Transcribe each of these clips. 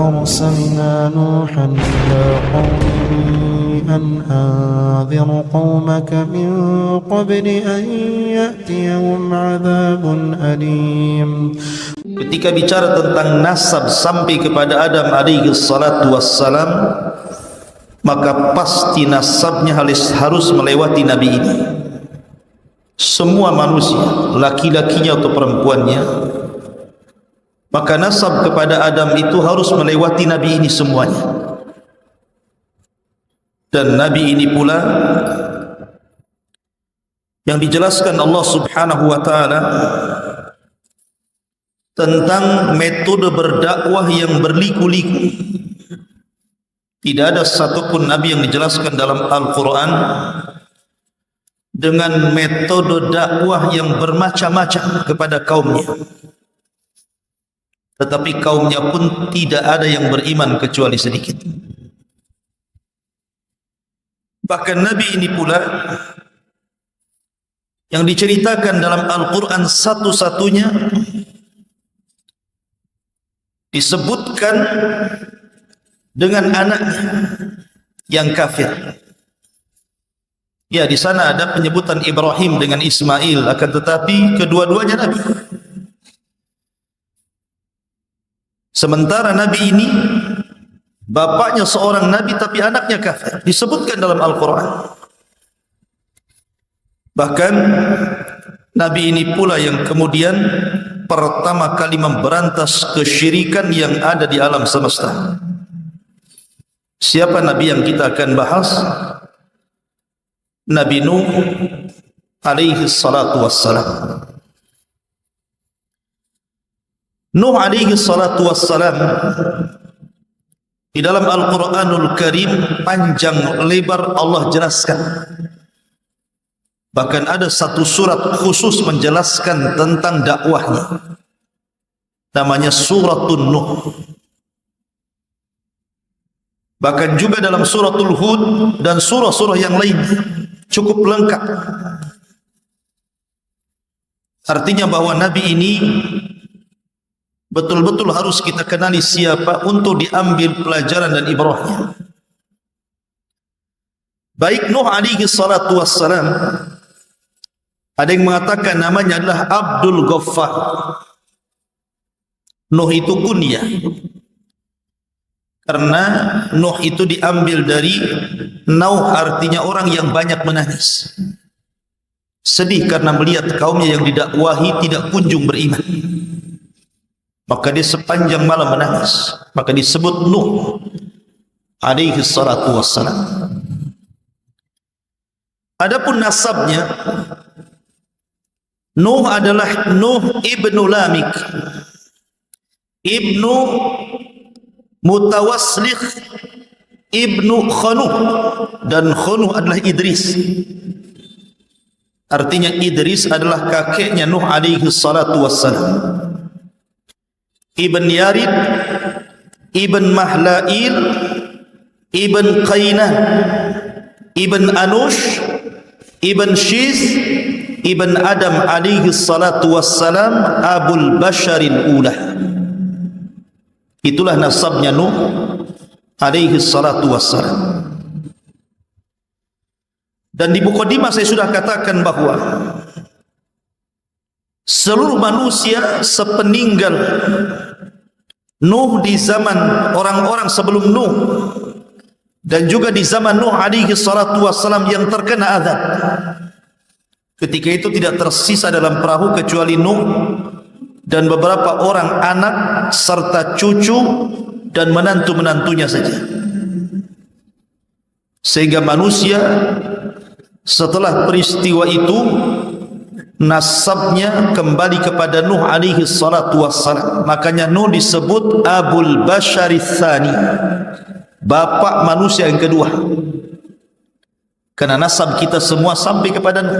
أرسلنا نوحا إلى قومه أن أنذر قومك من قبل أن يأتيهم عذاب أليم. Ketika bicara tentang nasab sampai kepada Adam alaihi salatu wassalam, maka pasti nasabnya harus melewati Nabi ini. Semua manusia, laki-lakinya atau perempuannya, maka nasab kepada Adam itu harus melewati Nabi ini semuanya. Dan Nabi ini pula yang dijelaskan Allah subhanahu wa ta'ala tentang metode berdakwah yang berliku-liku. Tidak ada satupun Nabi yang dijelaskan dalam Al-Quran dengan metode dakwah yang bermacam-macam kepada kaumnya. Tetapi kaumnya pun tidak ada yang beriman kecuali sedikit. Bahkan Nabi ini pula yang diceritakan dalam Al-Quran satu-satunya disebutkan dengan anaknya yang kafir. Ya, di sana ada penyebutan Ibrahim dengan Ismail, akan tetapi kedua-duanya Nabi. Sementara Nabi ini bapaknya seorang Nabi tapi anaknya kafir, disebutkan dalam Al-Quran. Bahkan Nabi ini pula yang kemudian pertama kali memberantas kesyirikan yang ada di alam semesta. Siapa Nabi yang kita akan bahas? Nabi Nuh alaihi salatu wassalam. Nuh alaihi salatu wassalam di dalam Al-Quranul Karim panjang lebar Allah jelaskan. Bahkan ada satu surat khusus menjelaskan tentang dakwahnya. Namanya Suratun Nuh. Bahkan juga dalam Suratul Hud dan surah-surah yang lain cukup lengkap. Artinya bahwa Nabi ini betul-betul harus kita kenali siapa untuk diambil pelajaran dan ibrahnya. Baik Nuh alaihi salatu wassalam, ada yang mengatakan namanya adalah Abdul Ghaffar. Nuh itu kunyah. Karena Nuh itu diambil dari Nauh, artinya orang yang banyak menangis. Sedih karena melihat kaumnya yang didakwahi tidak kunjung beriman. Maka dia sepanjang malam menangis. Maka disebut Nuh alaihi salatu wassalam. Adapun nasabnya, Nuh adalah Nuh ibnu Lamik, ibnu Mutawaslikh, ibnu Khanuh, dan Khanuh adalah Idris. Artinya Idris adalah kakeknya Nuh alaihi salatu wassalam. Ibn Yarid, Ibn Mahlail, Ibn Qainah, Ibn Anush, Ibn Shiz, Ibn Adam alaihi salatu wassalam, Abul Basharil Ulah. Itulah nasabnya Nuh alaihi salatu wassalam. Dan di Muqaddimah saya sudah katakan bahwa seluruh manusia sepeninggal Nuh di zaman orang-orang sebelum Nuh dan juga di zaman Nuh alaihi salatu wassalam yang terkena azab, ketika itu tidak tersisa dalam perahu kecuali Nuh dan beberapa orang anak serta cucu dan menantu-menantunya saja. Sehingga manusia setelah peristiwa itu nasabnya kembali kepada Nuh alaihi salatu wassalam. Makanya Nuh disebut Abul Basharits Tsani, bapak manusia yang kedua. Karena nasab kita semua sampai kepada Nuh.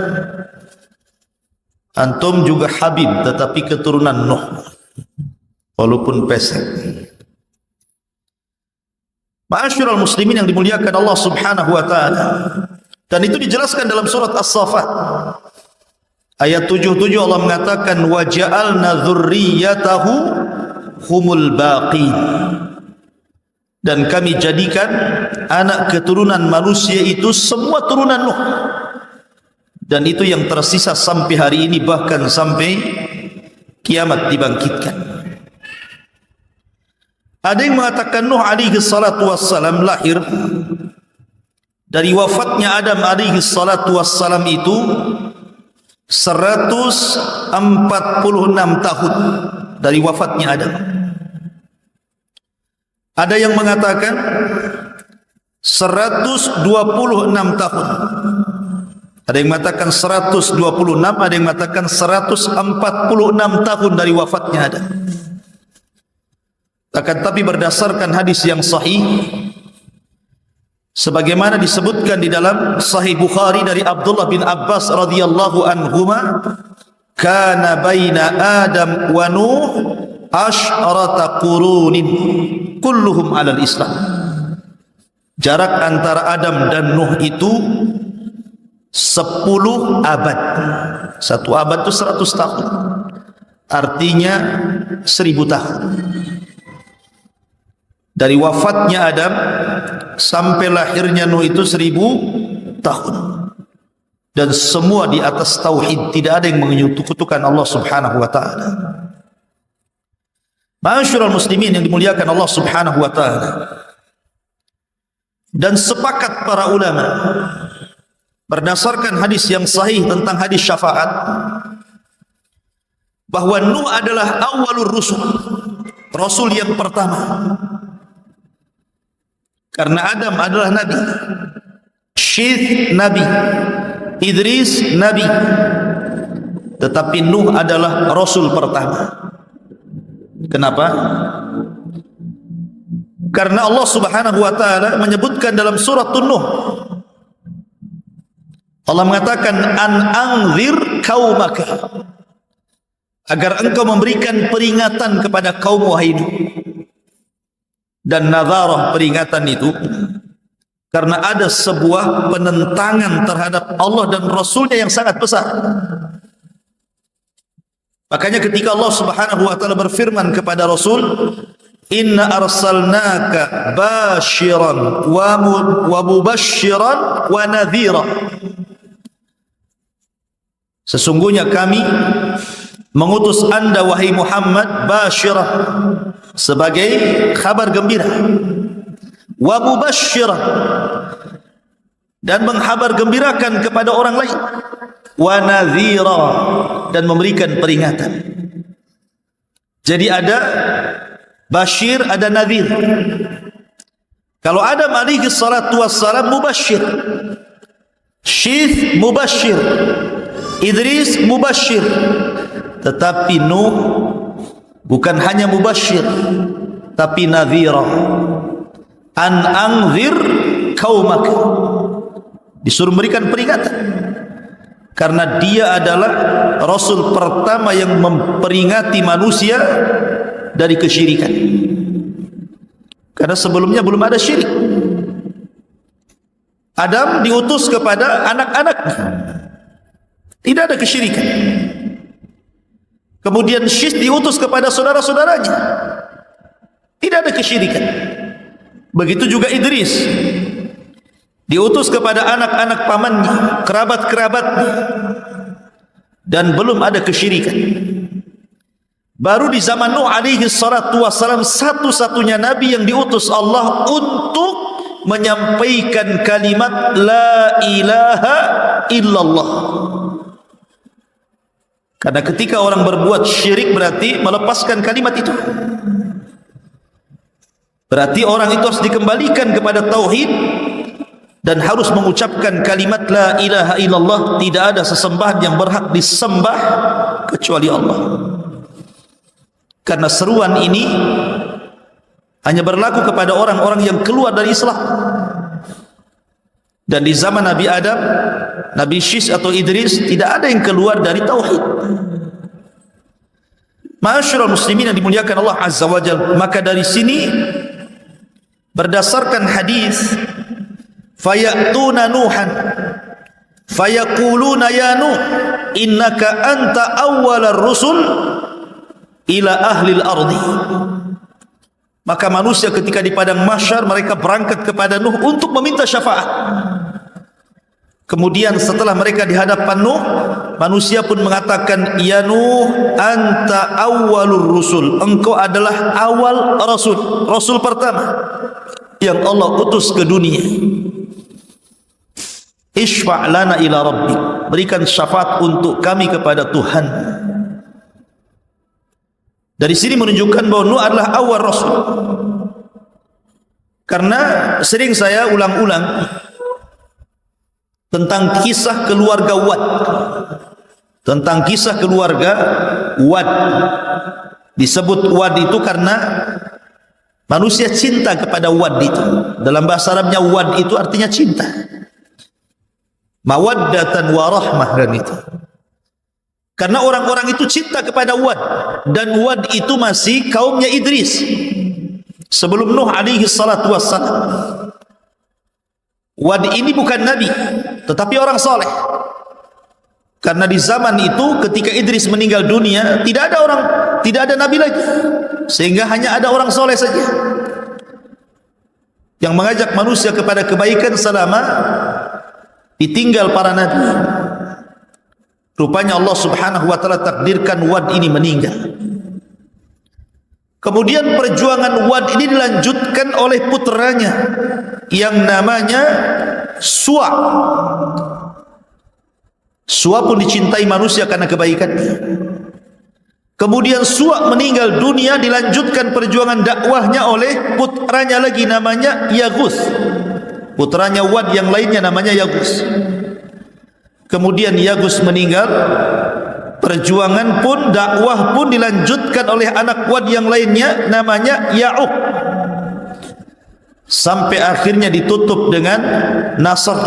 Antum juga Habib, tetapi keturunan Nuh, walaupun pesek. Ma'asyiral muslimin yang dimuliakan Allah subhanahu wa ta'ala. Dan itu dijelaskan dalam surat As-Saffat ayat 77. Allah mengatakan wa ja'alna dzurriyyatahu humul baqin. dan kami jadikan anak keturunan manusia itu semua turunan Nuh, dan itu yang tersisa sampai hari ini, bahkan sampai kiamat dibangkitkan. Ada yang mengatakan Nuh alaihi salatu wassalam lahir dari wafatnya Adam alaihi salatu wassalam itu 146 tahun dari wafatnya Adam. Ada yang mengatakan 126 tahun. Ada yang mengatakan 126, ada yang mengatakan 146 tahun dari wafatnya Adam. Akan tapi berdasarkan hadis yang sahih, sebagaimana disebutkan di dalam Sahih Bukhari dari Abdullah bin Abbas radhiyallahu anhuma, kana baina Adam wa Nuh asyrata qurunin kulluhum alal Islam. Jarak antara Adam dan Nuh itu 10 abad. Satu abad itu 100 tahun. Artinya 1000 tahun. Dari wafatnya Adam sampai lahirnya Nuh itu 1000 tahun. Dan semua di atas tauhid, tidak ada yang menyekutukan Allah Subhanahu wa taala. Ma'asyiral muslimin yang dimuliakan Allah Subhanahu wa taala. Dan sepakat para ulama berdasarkan hadis yang sahih tentang hadis syafaat bahwa Nuh adalah awwalur rusul, rasul yang pertama. Karena Adam adalah nabi, Syith nabi, Idris nabi, tetapi Nuh adalah rasul pertama. Kenapa? Karena Allah Subhanahu wa taala menyebutkan dalam surah Nuh, Allah mengatakan an anzir qaumaka, agar engkau memberikan peringatan kepada kaum wahai Nuh. Dan nadharah, peringatan itu karena ada sebuah penentangan terhadap Allah dan Rasulnya yang sangat besar. Makanya ketika Allah Subhanahu wa taala berfirman kepada Rasul, inna arsalnaka basyiran wa mubasyiran wa nadhira, sesungguhnya kami mengutus anda wahai Muhammad basyirah, sebagai kabar gembira, wa mubasyiran, dan menghabar gembirakan kepada orang lain, wa nadhira, dan memberikan peringatan. Jadi ada basyir, ada nadhir. Kalau Adam alaihi salatu wassalam mubasyir, Syith mubasyir, Idris mubasyir, tetapi Nuh bukan hanya mubasyir tapi nadhira. An anzir qaumaka, disuruh memberikan peringatan, karena dia adalah rasul pertama yang memperingati manusia dari kesyirikan. Karena sebelumnya belum ada syirik. Adam diutus kepada anak-anaknya, tidak ada kesyirikan. Kemudian Syith diutus kepada saudara-saudaranya, tidak ada kesyirikan. Begitu juga Idris diutus kepada anak-anak pamannya, kerabat-kerabatnya, dan belum ada kesyirikan. Baru di zaman Nuh alaihi salatu wassalam, satu-satunya nabi yang diutus Allah untuk menyampaikan kalimat la ilaha illallah. Karena ketika orang berbuat syirik berarti melepaskan kalimat itu. Berarti orang itu harus dikembalikan kepada tauhid dan harus mengucapkan kalimat la ilaha illallah, tidak ada sesembahan yang berhak disembah kecuali Allah. Karena seruan ini hanya berlaku kepada orang-orang yang keluar dari Islam. Dan di zaman Nabi Adam, Nabi Syith atau Idris, tidak ada yang keluar dari tauhid. Ma'asyiral muslimin yang dimuliakan Allah Azza wa Jalla, maka dari sini berdasarkan hadis, fayatuna Nuhan fayaquluna ya Nuh innaka anta awwalar rusul ila ahli al-ardi. Maka manusia ketika di padang mahsyar mereka berangkat kepada Nuh untuk meminta syafaat. Kemudian setelah mereka di hadapan Nuh, manusia pun mengatakan, "Ya Nuh, anta awwalur rusul." Engkau adalah awal rasul, rasul pertama yang Allah utus ke dunia. Ishfa' lana ila rabbik. Berikan syafaat untuk kami kepada Tuhan. Dari sini menunjukkan bahwa Nuh adalah awal rasul. Karena sering saya ulang-ulang tentang kisah keluarga Wad. Tentang kisah keluarga Wad. Disebut Wad itu karena manusia cinta kepada Wad itu. Dalam bahasa Arabnya Wad itu artinya cinta. Mawaddatan wa rahmah kan itu. Karena orang-orang itu cinta kepada Wad, dan Wad itu masih kaumnya Idris sebelum Nuh alaihi salatu wassalam. Wad ini bukan nabi, tetapi orang soleh. Karena di zaman itu ketika Idris meninggal dunia, tidak ada nabi lagi, sehingga hanya ada orang soleh saja yang mengajak manusia kepada kebaikan selama ditinggal para nabi. Rupanya Allah subhanahu wa ta'ala takdirkan Wad ini meninggal. Kemudian perjuangan Wad ini dilanjutkan oleh putranya yang namanya Suwa. Suwa pun dicintai manusia karena kebaikannya. Kemudian Suwa meninggal dunia, dilanjutkan perjuangan dakwahnya oleh putranya lagi namanya Yaghus. Putranya Wad yang lainnya namanya Yaghus. Kemudian Yaghus meninggal, perjuangan pun, dakwah pun dilanjutkan oleh anak Wad yang lainnya namanya Ya'uq, sampai akhirnya ditutup dengan Nasr,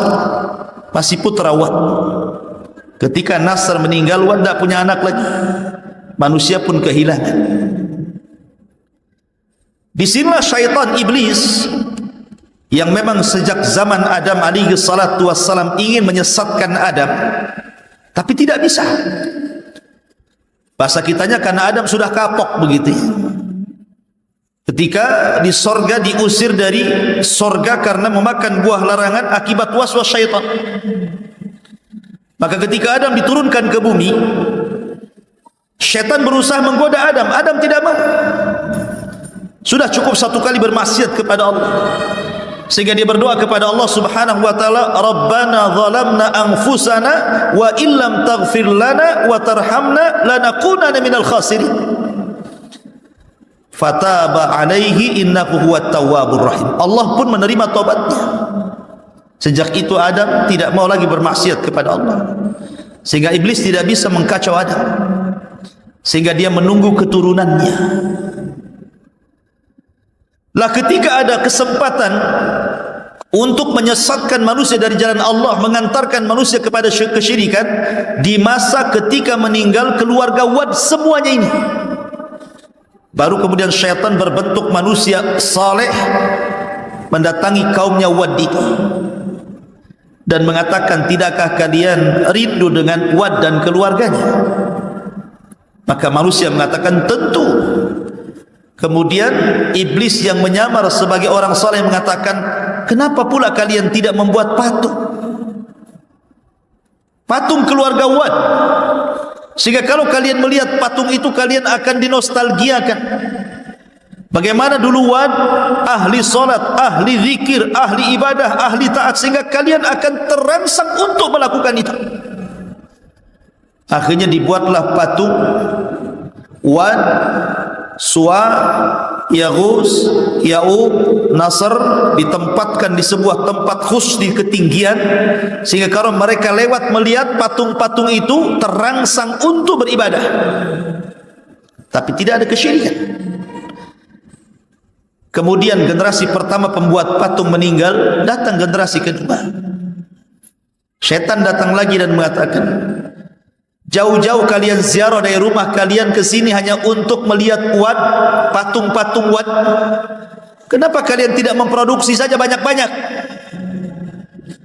masih putra Wad. Ketika Nasr meninggal, Wad tidak punya anak lagi, manusia pun kehilangan. Disinilah syaitan iblis yang memang sejak zaman Adam alaihi salatu wassalam ingin menyesatkan Adam, tapi tidak bisa. Bahasa kitanya karena Adam sudah kapok begitu. Ketika di sorga diusir dari sorga karena memakan buah larangan akibat waswas syaitan. Maka ketika Adam diturunkan ke bumi, syaitan berusaha menggoda Adam. Adam tidak mau. Sudah cukup satu kali bermaksiat kepada Allah, sehingga dia berdoa kepada Allah subhanahu wa ta'ala, Rabbana zalamna anfusana wa illam taghfir lana wa tarhamna lanakunanna minal khasirin. Fataba alaihi innahu huwat tawwabur rahim. Allah pun menerima taubatnya. Sejak itu Adam tidak mau lagi bermaksiat kepada Allah, sehingga iblis tidak bisa mengkacau Adam, sehingga dia menunggu keturunannya. Lah ketika ada kesempatan untuk menyesatkan manusia dari jalan Allah, mengantarkan manusia kepada kesyirikan, di masa ketika meninggal keluarga Wad semuanya ini, baru kemudian syaitan berbentuk manusia saleh mendatangi kaumnya Wad itu dan mengatakan, tidakkah kalian rindu dengan Wad dan keluarganya? Maka manusia mengatakan tentu. Kemudian iblis yang menyamar sebagai orang saleh mengatakan, kenapa pula kalian tidak membuat patung? Patung keluarga Wad. Sehingga kalau kalian melihat patung itu, kalian akan dinostalgiakan. Bagaimana dulu Wad ahli salat, ahli zikir, ahli ibadah, ahli taat, sehingga kalian akan terangsang untuk melakukan itu. Akhirnya dibuatlah patung Wad, Suwa, Yaghus, Ya'uq, Nasr, ditempatkan di sebuah tempat khusus di ketinggian, sehingga kalau mereka lewat melihat patung-patung itu terangsang untuk beribadah, tapi tidak ada kesyirikan. Kemudian generasi pertama pembuat patung meninggal, datang generasi kedua. Syaitan datang lagi dan mengatakan, jauh-jauh kalian ziarah dari rumah kalian ke sini hanya untuk melihat Wad, patung-patung Wad. Kenapa kalian tidak memproduksi saja banyak-banyak?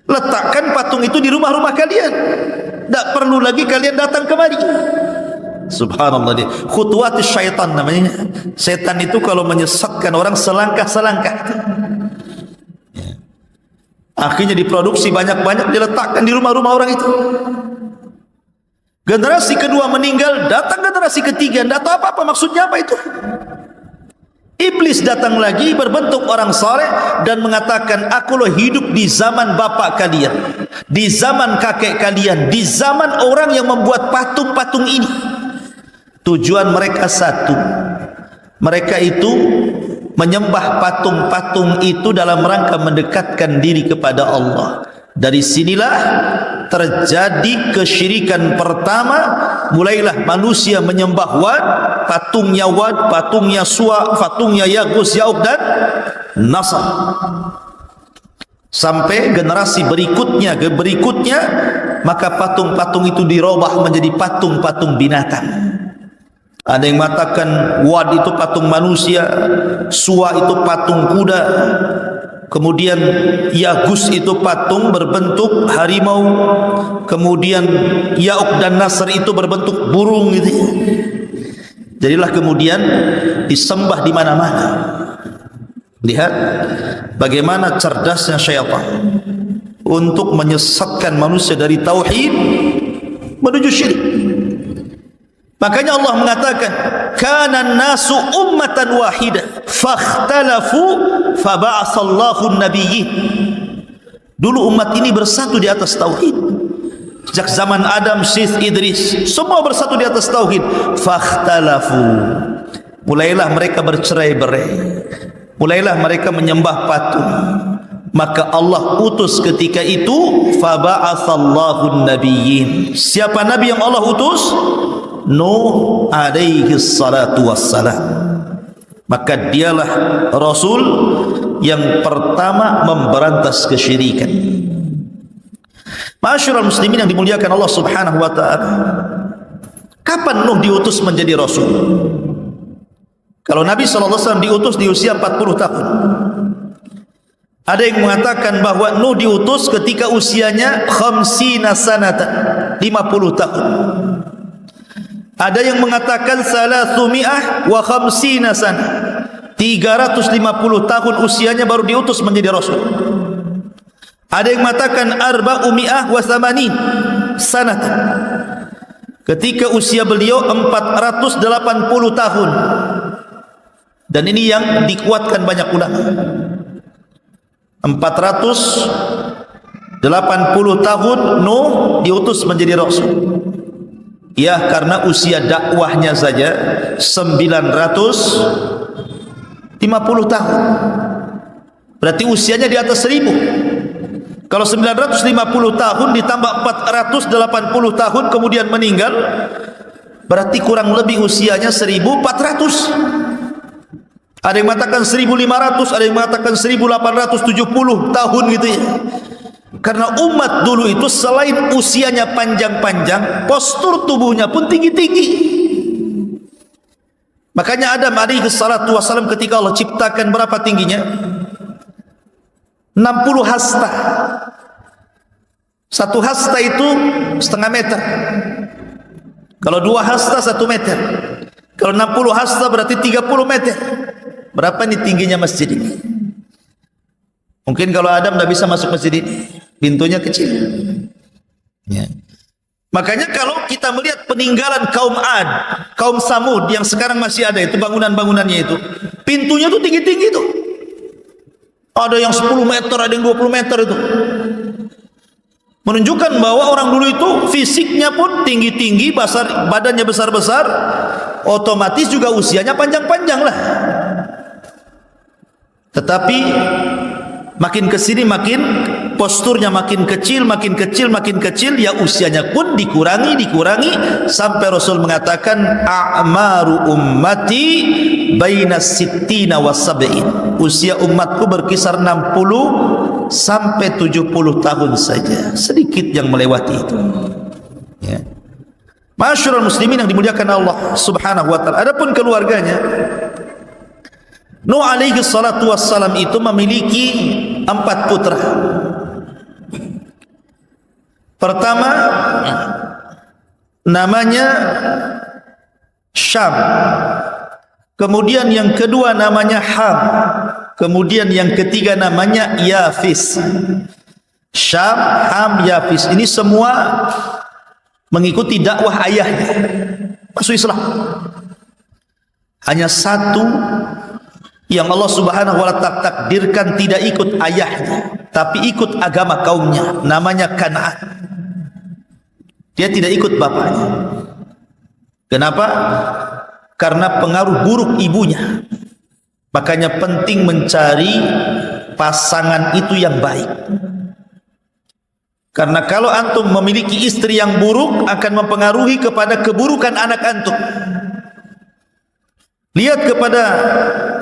Letakkan patung itu di rumah-rumah kalian. Tak perlu lagi kalian datang kemari. Subhanallah, dia khutuwat syaitan namanya. Setan itu kalau menyesatkan orang selangkah-selangkah, akhirnya diproduksi banyak-banyak, diletakkan di rumah-rumah orang itu. Generasi kedua meninggal, datang generasi ketiga, tidak tahu apa-apa maksudnya apa itu. Iblis datang lagi berbentuk orang saleh dan mengatakan, aku loh hidup di zaman bapak kalian, di zaman kakek kalian, di zaman orang yang membuat patung-patung ini. Tujuan mereka satu, mereka itu menyembah patung-patung itu dalam rangka mendekatkan diri kepada Allah. Dari sinilah terjadi kesyirikan pertama. Mulailah manusia menyembah Wad, patungnya Wad, patungnya Suwa, patungnya Yagus, Ya'uq dan Nasr. Sampai generasi berikutnya, maka patung-patung itu dirubah menjadi patung-patung binatang. Ada yang mengatakan Wad itu patung manusia, Suwa itu patung kuda, kemudian Yagus itu patung berbentuk harimau, kemudian Ya'uq dan Nasr itu berbentuk burung gitu. Jadilah kemudian disembah di mana-mana. Lihat bagaimana cerdasnya syaitan untuk menyesatkan manusia dari tauhid menuju syirik. Makanya Allah mengatakan, kana an-nasu ummatan wahidah fakhtalafu faba'atsallahu an-nabiyyin. Dulu umat ini bersatu di atas tauhid. Sejak zaman Adam, Syith, Idris, semua bersatu di atas tauhid. Fakhtalafu, mulailah mereka bercerai-berai, mulailah mereka menyembah patung. Maka Allah utus ketika itu faba'atsallahu an-nabiyyin. Siapa nabi yang Allah utus? Nuh alaihi salatu wassalam. Maka dialah Rasul yang pertama memberantas kesyirikan. Ma'asyiral muslimin yang dimuliakan Allah subhanahu wa ta'ala, kapan Nuh diutus menjadi Rasul? Kalau Nabi SAW diutus di usia 40 tahun. Ada yang mengatakan bahwa Nuh diutus ketika usianya 50 sanatan, 50 tahun. Ada yang mengatakan 350 sanah, 350 tahun usianya baru diutus menjadi Rasul. Ada yang mengatakan 480 sanatan, ketika usia beliau 480 tahun. Dan ini yang dikuatkan banyak ulama. 480 tahun Nuh diutus menjadi Rasul. Ya, karena usia dakwahnya saja 950 tahun. Berarti usianya di atas 1000. Kalau 950 tahun ditambah 480 tahun kemudian meninggal, berarti kurang lebih usianya 1400. Ada yang mengatakan 1500, ada yang mengatakan 1870 tahun gitu ya. Karena umat dulu itu selain usianya panjang-panjang, postur tubuhnya pun tinggi-tinggi. Makanya Adam alaihi salatu wassalam ketika Allah ciptakan berapa tingginya? 60 hasta. Satu hasta itu setengah meter. Kalau 2 hasta 1 meter. Kalau 60 hasta berarti 30 meter. Berapa nih tingginya masjid ini? Mungkin kalau Adam tidak bisa masuk masjid ini, pintunya kecil ya. Makanya kalau kita melihat peninggalan kaum Ad, kaum Samud yang sekarang masih ada itu, bangunan-bangunannya itu, pintunya itu tinggi-tinggi itu. Ada yang 10 meter, ada yang 20 meter itu. Menunjukkan bahwa orang dulu itu fisiknya pun tinggi-tinggi, badannya besar-besar, otomatis juga usianya panjang-panjang lah. Tetapi makin kesini makin posturnya makin kecil, ya usianya pun dikurangi sampai Rasul mengatakan a'maru ummati baina sittina wa sab'in. Usia umatku berkisar 60 sampai 70 tahun saja, sedikit yang melewati itu ya. Ma'asyiral muslimin yang dimuliakan Allah subhanahu wa ta'ala. Adapun keluarganya, Nuh alaihi salatu wassalam itu memiliki 4 putra. Pertama namanya Syam. Kemudian yang kedua namanya Ham. Kemudian yang ketiga namanya Yafis. Syam, Ham, Yafis. Ini semua mengikuti dakwah ayahnya, masuk Islam. Hanya satu yang Allah Subhanahu wa ta'ala takdirkan tidak ikut ayahnya, tapi ikut agama kaumnya, namanya Kan'an. Dia tidak ikut bapaknya. Kenapa? Karena pengaruh buruk ibunya. Makanya penting mencari pasangan itu yang baik. Karena kalau antum memiliki istri yang buruk, akan mempengaruhi kepada keburukan anak antum. Lihat kepada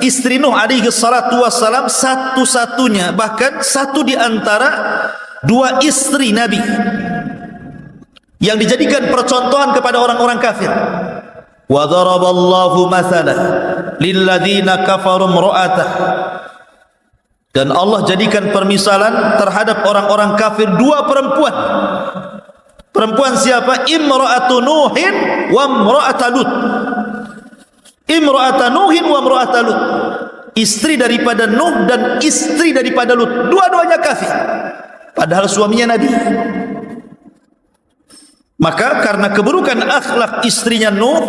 istri Nuh alaihi salatu wassalam, satu-satunya, bahkan satu di antara dua istri Nabi yang dijadikan percontohan kepada orang-orang kafir. Wa daraballahu mathalan lilladzina kafaru imra'atah. Dan Allah jadikan permisalan terhadap orang-orang kafir dua perempuan. Perempuan siapa? Imra'atu Nuhin wa imra'atu Lut. Imra'atu Nuhin wa imra'atu Lut. Istri daripada Nuh dan istri daripada Lut. Dua-duanya kafir. Padahal suaminya Nabi. Maka karena keburukan akhlak istrinya Nuh,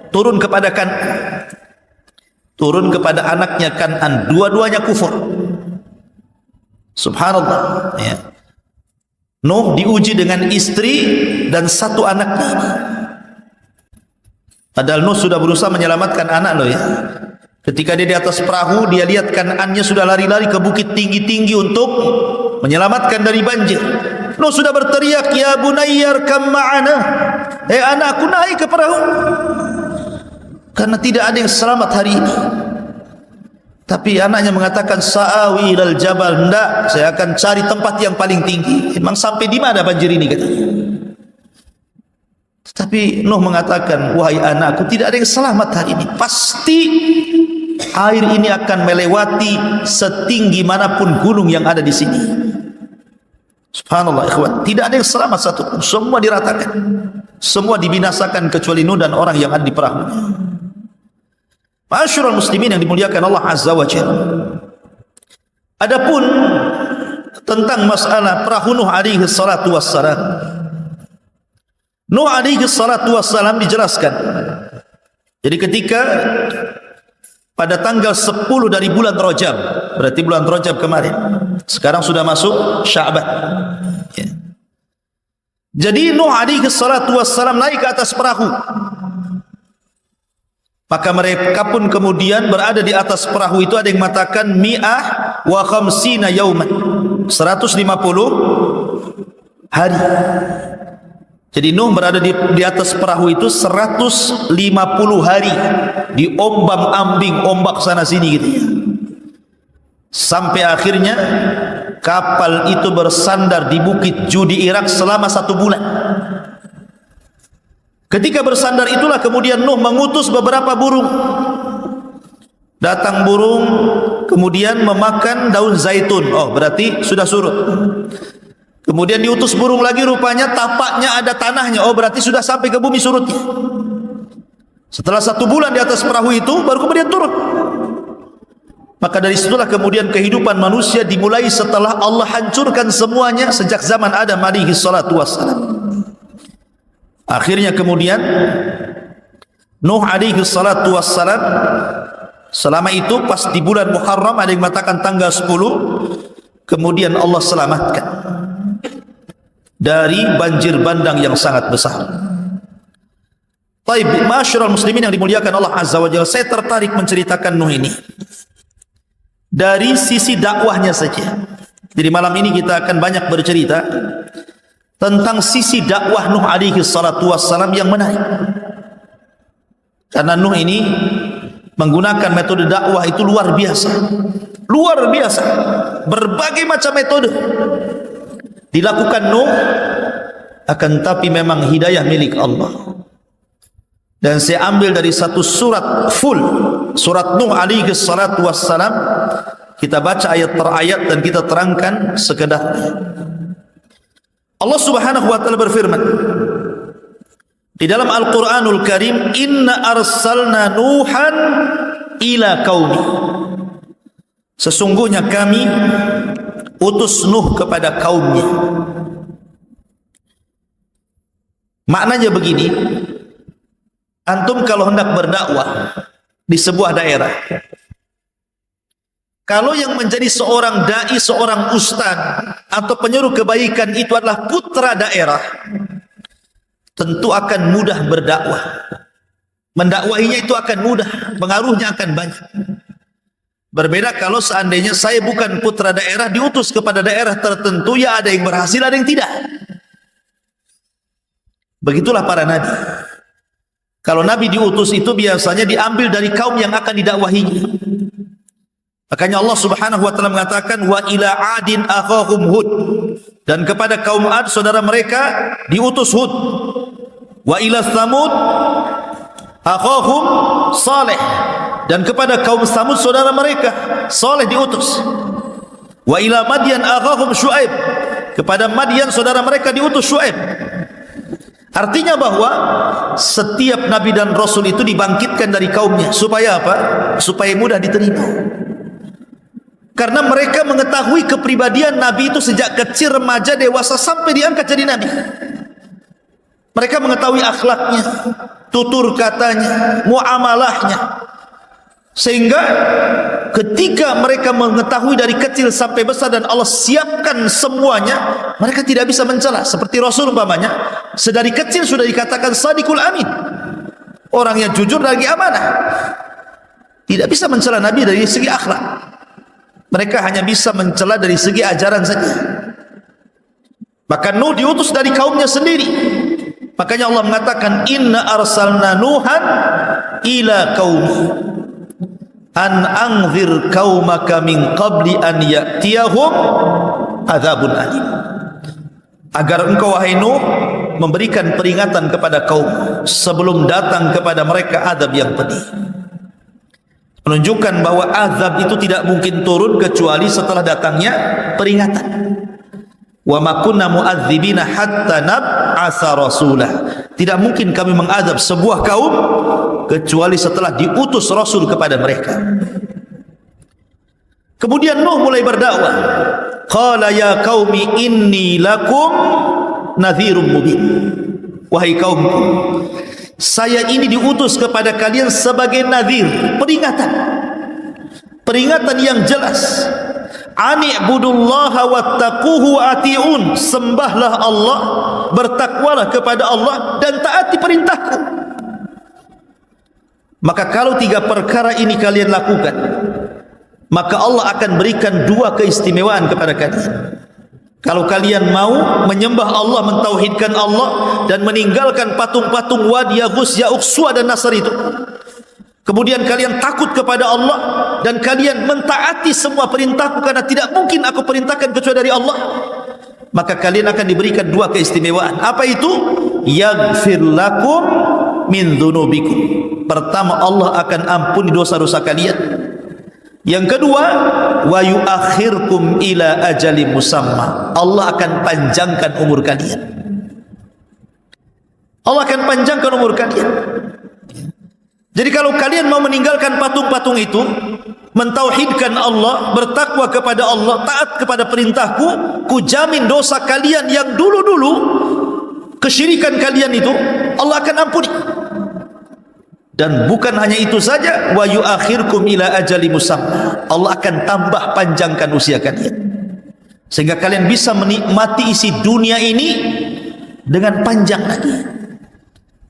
turun kepada Kan'an. Turun kepada anaknya Kan'an. Dua-duanya kufur. Subhanallah, ya. Nuh diuji dengan istri dan satu anaknya ini. Padahal Nuh sudah berusaha menyelamatkan anak loh ya. Ketika dia di atas perahu, dia lihat Kan'annya sudah lari-lari ke bukit tinggi-tinggi untuk menyelamatkan dari banjir. Nuh sudah berteriak, ya bunayyar kam ma'ana. Anakku naik ke perahu. Karena tidak ada yang selamat hari ini. Tapi anaknya mengatakan, sa'awi ilal jabal. Hendak, saya akan cari tempat yang paling tinggi. Memang sampai di mana banjir ini katanya. Tapi Nuh mengatakan, wahai anakku, tidak ada yang selamat hari ini. Pasti air ini akan melewati setinggi manapun gunung yang ada di sini. Subhanallah ikhwan, tidak ada yang selamat satu pun. Semua diratakan, semua dibinasakan kecuali Nuh dan orang yang ada di perahu. Ma'asyiral muslimin yang dimuliakan Allah Azza wa Jalla. Adapun tentang masalah perahu Nuh alaihi salatu wassalam, Nuh alaihi salatu wassalam dijelaskan. Jadi ketika pada tanggal 10 dari bulan Rajab, berarti bulan Rajab kemarin, sekarang sudah masuk Sya'ban ya. Jadi Nuh alaihi salatu wassalam naik ke atas perahu. Maka mereka pun kemudian berada di atas perahu itu. Ada yang mengatakan mi'ah wa khamsina yauman, 150 hari. Jadi Nuh berada di atas perahu itu 150 hari, diombang-ambing ombak sana sini gitu ya. Sampai akhirnya kapal itu bersandar di Bukit Judi Irak selama 1 bulan. Ketika bersandar itulah kemudian Nuh mengutus beberapa burung. Datang burung kemudian memakan daun zaitun. Oh, berarti sudah surut. Kemudian diutus burung lagi, rupanya tapaknya ada tanahnya. Oh, berarti sudah sampai ke bumi surutnya. Setelah 1 bulan di atas perahu itu baru kemudian turun. Maka dari situlah kemudian kehidupan manusia dimulai setelah Allah hancurkan semuanya sejak zaman Adam alaihi salatu wassalam. Akhirnya kemudian Nuh alaihi salatu wassalam selama itu pas di bulan Muharram, ada yang mengatakan tanggal 10, kemudian Allah selamatkan dari banjir bandang yang sangat besar. Baik, ma'asyiral muslimin yang dimuliakan Allah Azza wa Jalla, saya tertarik menceritakan Nuh ini dari sisi dakwahnya saja. Jadi malam ini kita akan banyak bercerita tentang sisi dakwah Nuh alaihi salatu wassalam yang menarik. Karena Nuh ini menggunakan metode dakwah itu luar biasa. Luar biasa. Berbagai macam metode dilakukan Nuh, akan tapi memang hidayah milik Allah. Dan saya ambil dari satu surat full, surat Nuh alaihi salatu wassalam. Kita baca ayat per ayat dan kita terangkan sekedarnya. Allah Subhanahu wa ta'ala berfirman Di dalam Al-Quranul Karim, inna arsalna Nuhan ila qaumi. Sesungguhnya kami utus Nuh kepada kaumnya. Maknanya begini, antum kalau hendak berdakwah di sebuah daerah, kalau yang menjadi seorang dai, seorang ustaz atau penyuruh kebaikan itu adalah putra daerah, tentu akan mudah berdakwah. Mendakwahinya itu akan mudah, pengaruhnya akan banyak. Berbeda kalau seandainya saya bukan putra daerah, diutus kepada daerah tertentu, ya ada yang berhasil, ada yang tidak. Begitulah para nabi. Kalau nabi diutus itu biasanya diambil dari kaum yang akan didakwahinya. Makanya Allah Subhanahu wa taala mengatakan, wa ila adin akhahum Hud, dan kepada kaum Ad saudara mereka diutus Hud. Wa ila Tsamud akhahum Saleh, dan kepada kaum Tsamud saudara mereka Saleh diutus. Wa ila Madyan akhahum Syuaib, kepada Madyan saudara mereka diutus Syuaib. Artinya bahwa setiap nabi dan rasul itu dibangkitkan dari kaumnya. Supaya apa? Supaya mudah diterima. Karena mereka mengetahui kepribadian nabi itu sejak kecil, remaja, dewasa, sampai diangkat jadi nabi. Mereka mengetahui akhlaknya, tutur katanya, muamalahnya. Sehingga ketika mereka mengetahui dari kecil sampai besar dan Allah siapkan semuanya, mereka tidak bisa mencela. Seperti Rasul umpamanya, sedari kecil sudah dikatakan Sadiqul Amin, orang yang jujur lagi amanah. Tidak bisa mencela Nabi dari segi akhlak. Mereka hanya bisa mencela dari segi ajaran saja. Maka Nuh diutus dari kaumnya sendiri. Makanya Allah mengatakan, inna arsalna Nuhan ila qaumi an anzir qaumaka min qabli an ya'tiyahum adzabun alim. Agar engkau wahai Nuh memberikan peringatan kepada kaum sebelum datang kepada mereka azab yang pedih. Menunjukkan bahwa azab itu tidak mungkin turun kecuali setelah datangnya peringatan. Wa ma kunna mu'adzibina hatta nab'atsa rasulah. Tidak mungkin kami mengazab sebuah kaum kecuali setelah diutus rasul kepada mereka. Kemudian Nuh mulai berdakwah. Qala ya qaumi inni lakum nadhirum mubin. Wahai kaumku, saya ini diutus kepada kalian sebagai nadhir, peringatan. Peringatan yang jelas. Ani'budullaha wattaquhu ati'un. Sembahlah Allah, bertakwalah kepada Allah, dan taati perintahku. Maka kalau tiga perkara ini kalian lakukan, maka Allah akan berikan dua keistimewaan kepada kalian. Kalau kalian mau menyembah Allah, mentauhidkan Allah, dan meninggalkan patung-patung Wad, Yaghus, Ya'uq, Suwa, dan Nasr itu, kemudian kalian takut kepada Allah dan kalian mentaati semua perintahku, karena tidak mungkin aku perintahkan kecuali dari Allah, maka kalian akan diberikan dua keistimewaan. Apa itu? Yaghfir lakum min dzunubikum. Pertama, Allah akan ampuni dosa-dosa kalian. Yang kedua, wa yuakhirkum ila ajalin musamma. Allah akan panjangkan umur kalian. Allah akan panjangkan umur kalian. Jadi kalau kalian mau meninggalkan patung-patung itu, mentauhidkan Allah, bertakwa kepada Allah, taat kepada perintahku, kujamin dosa kalian yang dulu-dulu, kesyirikan kalian itu, Allah akan ampuni. Dan bukan hanya itu saja, wa yuakhirkum ila ajali musamma. Allah akan tambah panjangkan usia kalian, sehingga kalian bisa menikmati isi dunia ini dengan panjang lagi.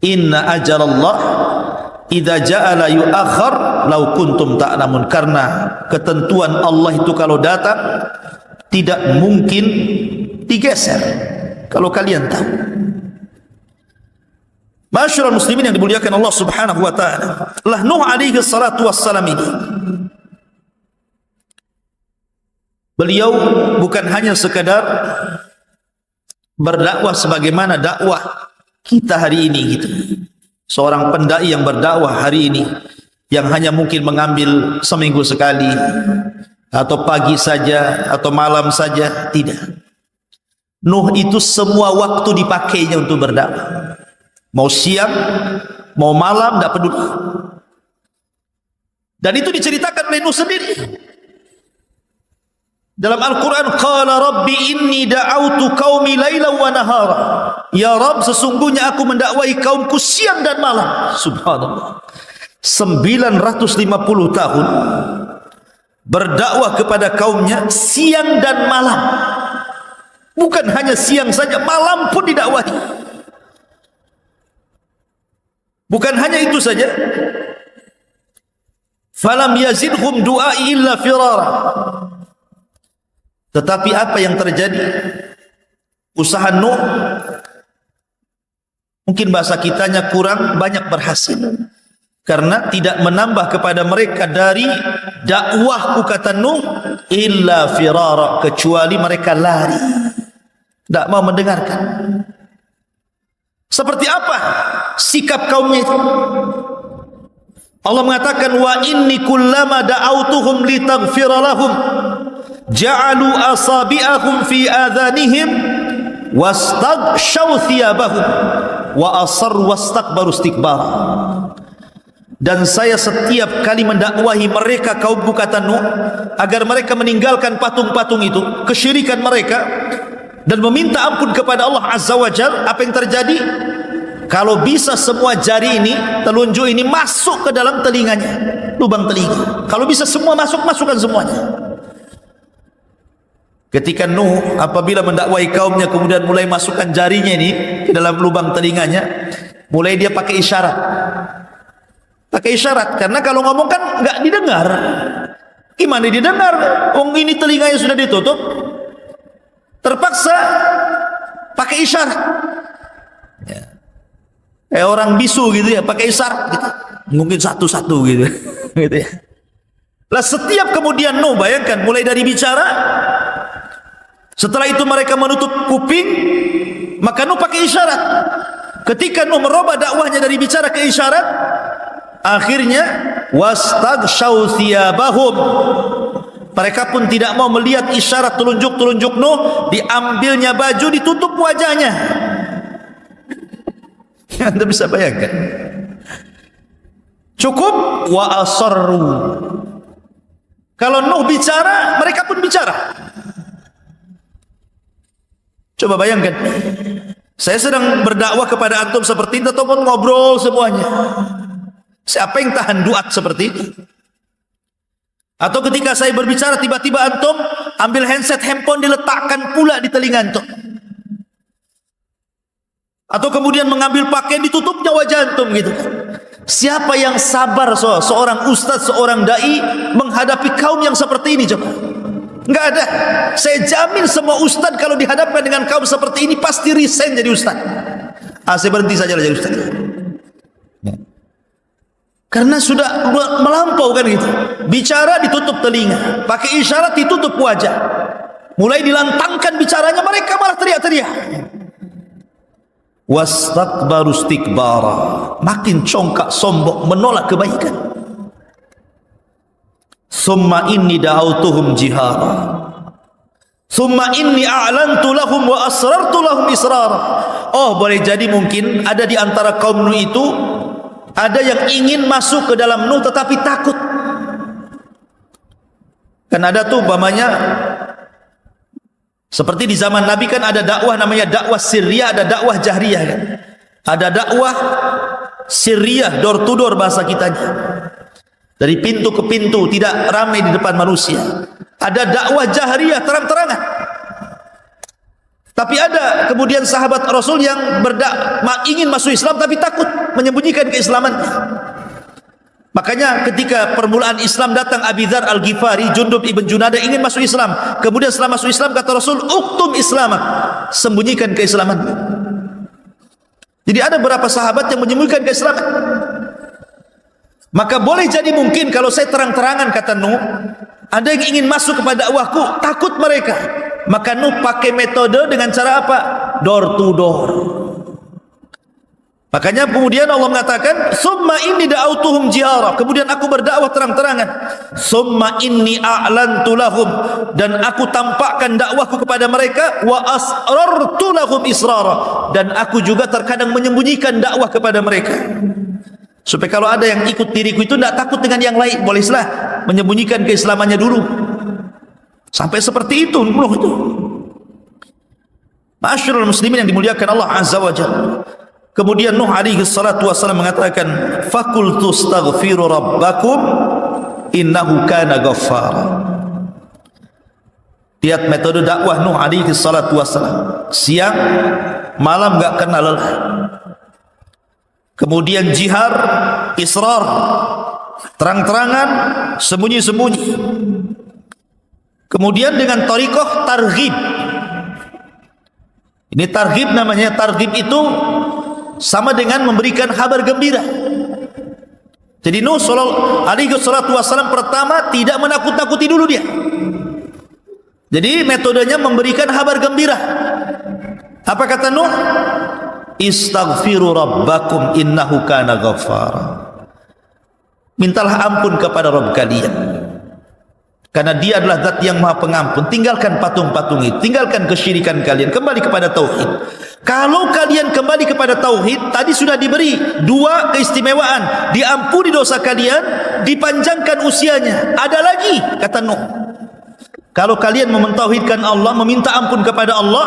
Inna ajalallah idza ja'ala yu'akhkhar law kuntum ta'lamun. Karena ketentuan Allah itu kalau datang tidak mungkin digeser, kalau kalian tahu. Masyarul muslimin yang dimuliakan Allah Subhanahu wa taala, lah Nuh alaihi salatu wassalam ini, beliau bukan hanya sekadar berdakwah sebagaimana dakwah kita hari ini gitu. Seorang pendai yang berdakwah hari ini yang hanya mungkin mengambil seminggu sekali atau pagi saja atau malam saja, tidak. Nuh itu semua waktu dipakainya untuk berdakwah. Mau siang, mau malam, tidak peduli. Dan itu diceritakan oleh Nuh sendiri. Dalam Al-Quran, Qala Rabbi inni da'autu qaumi laylan wa nahara. Ya Rabb, sesungguhnya aku mendakwahi kaumku siang dan malam. Subhanallah. 950 tahun berdakwah kepada kaumnya siang dan malam. Bukan hanya siang saja, malam pun didakwahi. Bukan hanya itu saja. Falam yazidhum du'ai illa firara. Tetapi apa yang terjadi? Usaha Nuh, mungkin bahasa kitanya kurang banyak berhasil, karena tidak menambah kepada mereka dari dakwahku, kata Nuh, illa firara, kecuali mereka lari, tidak mau mendengarkan. Seperti apa sikap kaumnya itu? Allah mengatakan, wa inni kullama da'autuhum litaghfira lahum ja'alu asabi'ahum fi adhanihim wastaghshaw thiyabahum wa asarru wastakbaru istikbara. Dan saya setiap kali mendakwahi mereka kaumku, kata Nuh, agar mereka meninggalkan patung-patung itu, kesyirikan mereka, dan meminta ampun kepada Allah Azza wa Jalla. Apa yang terjadi? Kalau bisa semua jari ini, telunjuk ini masuk ke dalam telinganya, lubang telinga. Kalau bisa semua masuk, masukkan semuanya. Ketika Nuh apabila mendakwai kaumnya kemudian mulai masukkan jarinya ini ke dalam lubang telinganya, mulai dia pakai isyarat. Pakai isyarat, karena kalau ngomong kan nggak didengar. Gimana didengar? Ini telinganya sudah ditutup. Terpaksa pakai isyarat. Ya. Orang bisu gitu ya, pakai isyarat gitu. Mungkin satu-satu gitu. Gitu ya. Lah setiap kemudian Nuh, bayangkan, mulai dari bicara, setelah itu mereka menutup kuping, maka Nuh pakai isyarat. Ketika Nuh merubah dakwahnya dari bicara ke isyarat, akhirnya wastaghshaw thiyabahum, mereka pun tidak mau melihat isyarat telunjuk-telunjuk Nuh, diambilnya baju, ditutup wajahnya. Anda bisa bayangkan. Cukup wa asarru. Kalau Nuh bicara, mereka pun bicara. Coba bayangkan, saya sedang berdakwah kepada antum seperti ini, ataupun ngobrol semuanya. Siapa yang tahan duat seperti ini? Atau ketika saya berbicara, tiba-tiba antum ambil handphone diletakkan pula di telinga antum. Atau kemudian mengambil pakaian ditutupnya wajah antum gitu. Siapa yang sabar seorang ustaz, seorang dai menghadapi kaum yang seperti ini? Coba. Enggak ada. Saya jamin semua ustaz kalau dihadapkan dengan kaum seperti ini pasti resign jadi ustaz. Saya berhenti saja jadi ustaz. Karena sudah melampau kan gitu. Bicara ditutup telinga, pakai isyarat ditutup wajah. Mulai dilantangkan bicaranya, mereka malah teriak-teriak. Wastakbaru istikbara, makin congkak sombong, menolak kebaikan. Summa inni da'autuhum jihara, summa inni a'lantu lahum wa asrartu lahum israra. Oh, boleh jadi mungkin ada di antara kaum Nuh itu ada yang ingin masuk ke dalam Nuh tetapi takut. Kan ada tuh umpamanya, seperti di zaman Nabi kan ada dakwah namanya dakwah sirriyah, ada dakwah jahriyah kan. Ada dakwah sirriyah, door to door bahasa kitanya. Dari pintu ke pintu, tidak ramai di depan manusia. Ada dakwah jahriyah, terang-terangan. Tapi ada kemudian sahabat Rasul yang ingin masuk Islam tapi takut menyembunyikan keislamannya. Makanya ketika permulaan Islam datang Abi Dzar Al-Ghifari, Jundub ibn Junadah ingin masuk Islam. Kemudian setelah masuk Islam kata Rasul, "Uktum Islamak." Sembunyikan keislaman. Jadi ada beberapa sahabat yang menyembunyikan keislaman. Maka boleh jadi mungkin kalau saya terang-terangan, kata Nuh, ada yang ingin masuk kepada dakwahku, takut mereka. Maka Nuh pakai metode dengan cara apa? Door to door. Makanya kemudian Allah mengatakan, "Tsumma inni da'autuhum jihara." Kemudian aku berdakwah terang-terangan. "Tsumma inni a'lantu lahum." Dan aku tampakkan dakwahku kepada mereka, wa asrartu lahum israra. Dan aku juga terkadang menyembunyikan dakwah kepada mereka. Supaya kalau ada yang ikut diriku itu tidak takut dengan yang lain, bolehlah menyembunyikan keislamannya dulu. Sampai seperti itu Nuh itu. Ma'asyiral muslimin yang dimuliakan Allah Azza wa Jalla. Kemudian Nuh alaihi salatu wassalam mengatakan, "Faqultu astaghfiru rabbakum innahu kana ghaffara." Lihat metode dakwah Nuh alaihi salatu wassalam. Siang, malam enggak kenal lelah. Kemudian jihar, israr, terang-terangan, sembunyi-sembunyi. Kemudian dengan thariqah targhib. Ini targhib namanya. Targhib itu sama dengan memberikan kabar gembira. Jadi Nuh alaihi salatu wassalam pertama tidak menakut-nakuti dulu dia. Jadi metodenya memberikan kabar gembira. Apa kata Nuh? "Istaghfiru rabbakum innahu kana ghaffara." Mintalah ampun kepada Rabb kalian, karena dia adalah zat yang maha pengampun. Tinggalkan patung-patung itu, tinggalkan kesyirikan kalian, kembali kepada tauhid. Kalau kalian kembali kepada tauhid, tadi sudah diberi dua keistimewaan, diampuni dosa kalian, dipanjangkan usianya. Ada lagi, kata Nuh, kalau kalian mentauhidkan Allah, meminta ampun kepada Allah,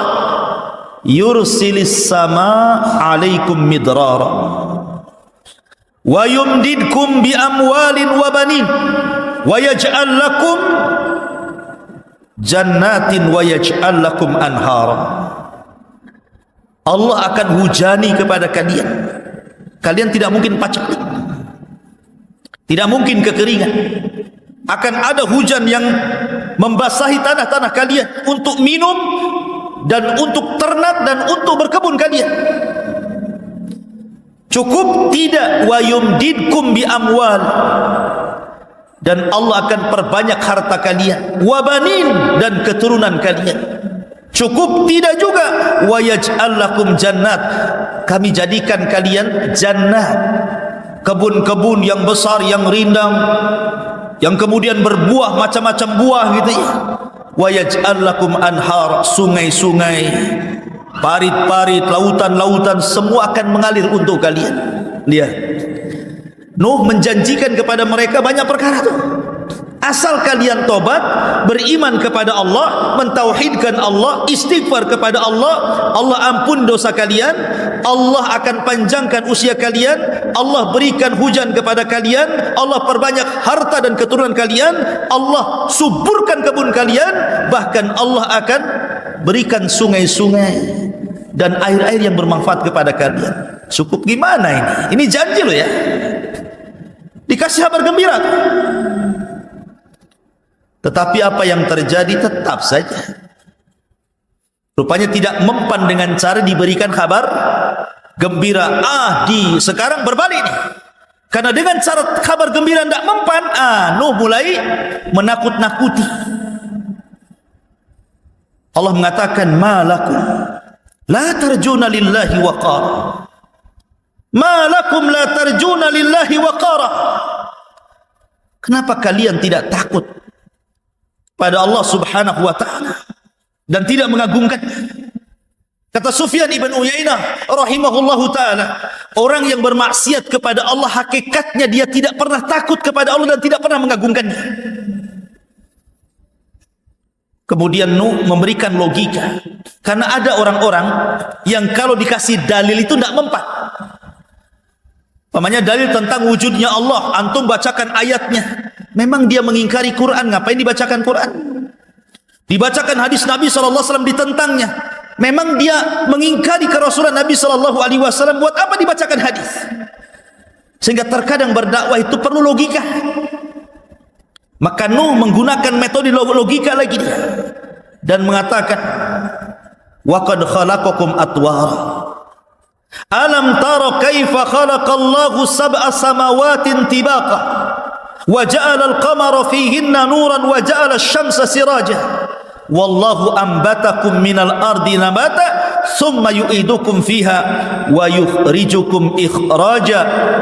yursilis sama alaikum midrara wa yumdidkum bi amwalin wa banin wa yaj'al lakum jannatin wa yaj'al lakum anhara. Allah akan hujani kepada kalian. Kalian tidak mungkin paceklik, tidak mungkin kekeringan. Akan ada hujan yang membasahi tanah-tanah kalian untuk minum dan untuk ternak dan untuk berkebun kalian. Cukup tidak, wa yumdidkum bi amwal, dan Allah akan perbanyak harta kalian, wa banin, dan keturunan kalian. Cukup tidak juga, wa yaj'al lakum jannat, kami jadikan kalian jannah, kebun-kebun yang besar, yang rindang, yang kemudian berbuah macam-macam buah gitu ya. Wa yaj'al lakum anhar, sungai-sungai, parit-parit, lautan-lautan, semua akan mengalir untuk kalian. Lihat, Nuh menjanjikan kepada mereka banyak perkara tuh. Asal kalian tobat, beriman kepada Allah, mentauhidkan Allah, istighfar kepada Allah, Allah ampun dosa kalian, Allah akan panjangkan usia kalian, Allah berikan hujan kepada kalian, Allah perbanyak harta dan keturunan kalian, Allah suburkan kebun kalian, bahkan Allah akan berikan sungai-sungai dan air-air yang bermanfaat kepada kalian. Cukup gimana ini? Ini janji loh ya. Dikasih kabar gembira. Tetapi apa yang terjadi tetap saja, rupanya tidak mempan dengan cara diberikan kabar gembira. Sekarang berbalik nih, karena dengan cara kabar gembira tidak mempan, Nuh mulai menakut-nakuti. Allah mengatakan, malakum la tarjuna lillahi waqara, malakum la tarjuna lillahi waqara. Kenapa kalian tidak takut pada Allah subhanahu wa ta'ala dan tidak mengagungkan? Kata Sufyan ibn Uyainah rahimahullahu ta'ala, orang yang bermaksiat kepada Allah hakikatnya dia tidak pernah takut kepada Allah dan tidak pernah mengagungkannya. Kemudian Nuh memberikan logika, karena ada orang-orang yang kalau dikasih dalil itu tidak mempan. Namanya dalil tentang wujudnya Allah, antum bacakan ayatnya, memang dia mengingkari Quran, ngapain dibacakan Quran? Dibacakan hadis Nabi SAW ditentangnya, memang dia mengingkari kerasulan Nabi SAW, buat apa dibacakan hadis? Sehingga terkadang berdakwah itu perlu logika. Maka Nuh menggunakan metode logika lagi dia, dan mengatakan, wa qad khalaqakum atwara, alam tara kaifa khalaqallahu sab'a samawatin tibaqa wa ja'ala al-qamara fihinna nuran wa ja'ala asy-syamsa sirajan wallahu ambatakum minal ardi nabata thumma yu'idukum fiha wa yukhrijukum ikhraja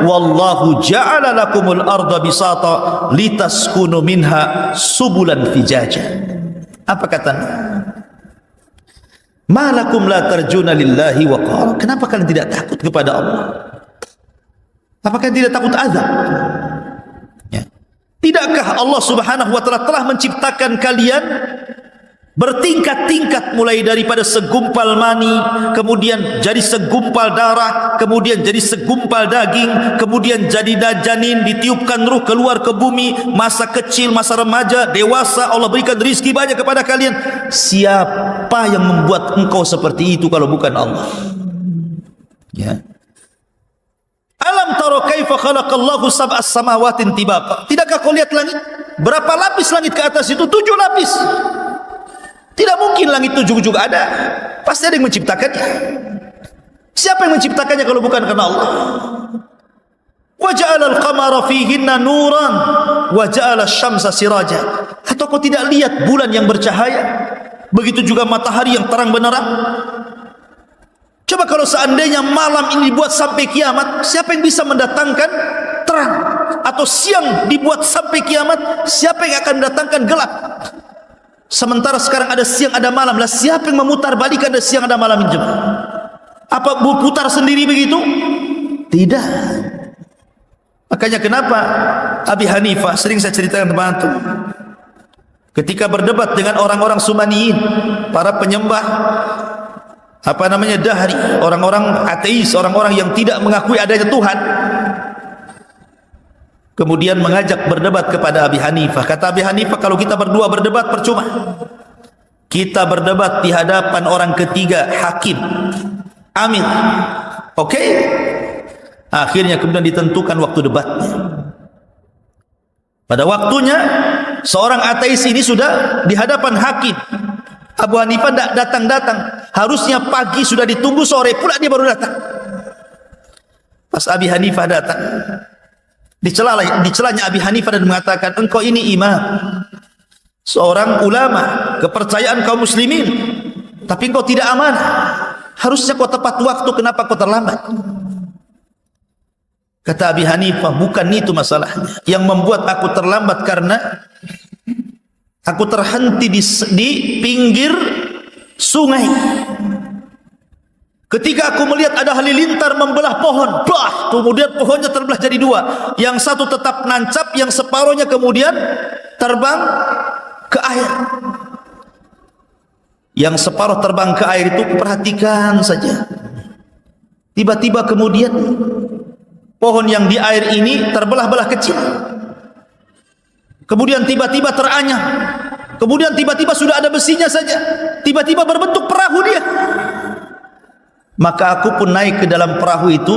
wallahu ja'ala lakumul arda bisata litaskunu minha subulan fijaja. Apa katanya? Malakum la tarjuna lillahi waqara. Kenapa kalian tidak takut kepada Allah? Apakah tidak takut azab? Ya. Tidakkah Allah Subhanahu wa taala telah menciptakan kalian bertingkat-tingkat, mulai daripada segumpal mani, kemudian jadi segumpal darah, kemudian jadi segumpal daging, kemudian jadi janin, ditiupkan ruh keluar ke bumi, masa kecil, masa remaja, dewasa, Allah berikan rizki banyak kepada kalian. Siapa yang membuat engkau seperti itu kalau bukan Allah? Ya. Alam tara kaifa khalaqallahu sab'as samawatin tibaqa. Tidakkah kau lihat langit? Berapa lapis langit ke atas itu? 7 lapis. Tidak mungkin langit itu juga ada. Pasti ada yang menciptakannya. Siapa yang menciptakannya kalau bukan karena Allah? Wa ja'ala al-qamara fihinna nuran wa ja'ala asy-syamsa siraja. Atau kau tidak lihat bulan yang bercahaya? Begitu juga matahari yang terang benderang. Coba kalau seandainya malam ini dibuat sampai kiamat, siapa yang bisa mendatangkan terang? Atau siang dibuat sampai kiamat, siapa yang akan mendatangkan gelap? Sementara sekarang ada siang ada malam, lah siapa yang memutar balikan ada siang ada malam ini? Apa berputar sendiri begitu? Tidak. Makanya kenapa Abi Hanifah, sering saya ceritakan teman-teman, ketika berdebat dengan orang-orang Sumaniyin, para penyembah dahri, orang-orang ateis, orang-orang yang tidak mengakui adanya Tuhan, kemudian mengajak berdebat kepada Abi Hanifah. Kata Abi Hanifah, kalau kita berdua berdebat percuma. Kita berdebat di hadapan orang ketiga, hakim, amir. Oke? Akhirnya kemudian ditentukan waktu debatnya. Pada waktunya seorang ateis ini sudah di hadapan hakim. Abu Hanifah tidak datang-datang. Harusnya pagi sudah ditunggu, sore pula dia baru datang. Pas Abi Hanifah datang, dicelanya Abi Hanifah dan mengatakan, engkau ini imam, seorang ulama, kepercayaan kaum muslimin, tapi engkau tidak amanah. Harusnya kau tepat waktu, kenapa kau terlambat? Kata Abi Hanifah, bukan itu masalahnya. Yang membuat aku terlambat karena aku terhenti di pinggir sungai. Ketika aku melihat ada halilintar membelah pohon, kemudian pohonnya terbelah jadi 2. Yang satu tetap nancap, yang separuhnya kemudian terbang ke air. Yang separuh terbang ke air itu perhatikan saja. Tiba-tiba kemudian pohon yang di air ini terbelah-belah kecil. Kemudian tiba-tiba teranyam. Kemudian tiba-tiba sudah ada besinya saja. Tiba-tiba berbentuk perahu dia. Maka aku pun naik ke dalam perahu itu.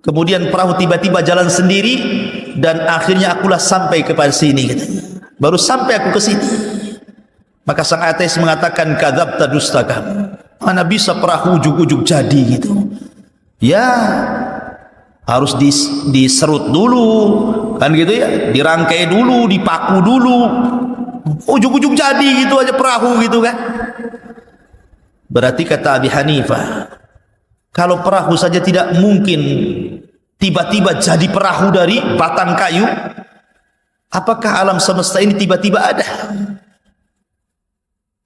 Kemudian perahu tiba-tiba jalan sendiri. Dan akhirnya akulah sampai kepada sini, katanya. Baru sampai aku ke sini. Maka sang ateis mengatakan, kadzabta, dusta kamu. Mana bisa perahu ujug-ujug jadi gitu. Ya, harus diserut dulu, kan gitu ya, dirangkai dulu, dipaku dulu, ujung-ujung jadi gitu aja perahu gitu kan. Berarti kata Abi Hanifah, kalau perahu saja tidak mungkin tiba-tiba jadi perahu dari batang kayu, apakah alam semesta ini tiba-tiba ada?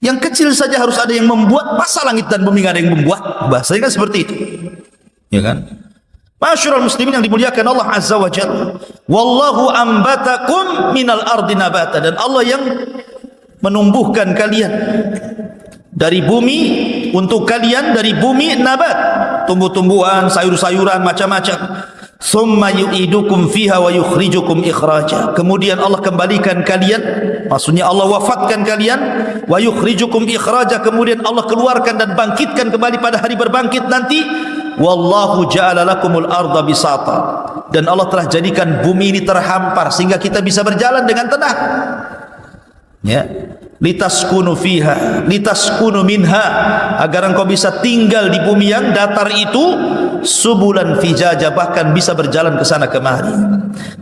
Yang kecil saja harus ada yang membuat, masa langit dan bumi ada yang membuat? Bahasanya kan seperti itu, ya kan? Masyarul muslimin yang dimuliakan Allah Azza wa Jalla. Wallahu ambatakum minal ardi nabata. Dan Allah yang menumbuhkan kalian dari bumi, untuk kalian dari bumi nabat, tumbuh-tumbuhan, sayur-sayuran, macam-macam. Thumma yu'idukum fiha wa yukhrijukum ikhraja. Kemudian Allah kembalikan kalian, maksudnya Allah wafatkan kalian, wa yukhrijukum ikhraja. Kemudian Allah keluarkan dan bangkitkan kembali pada hari berbangkit nanti. Wallahu ja'ala lakumul arda bisata. Dan Allah telah jadikan bumi ini terhampar sehingga kita bisa berjalan dengan tenang. Ya, litaskunu fiha, litaskunu minha, agar engkau bisa tinggal di bumi yang datar itu, subulan fijaja, bahkan bisa berjalan ke sana kemari.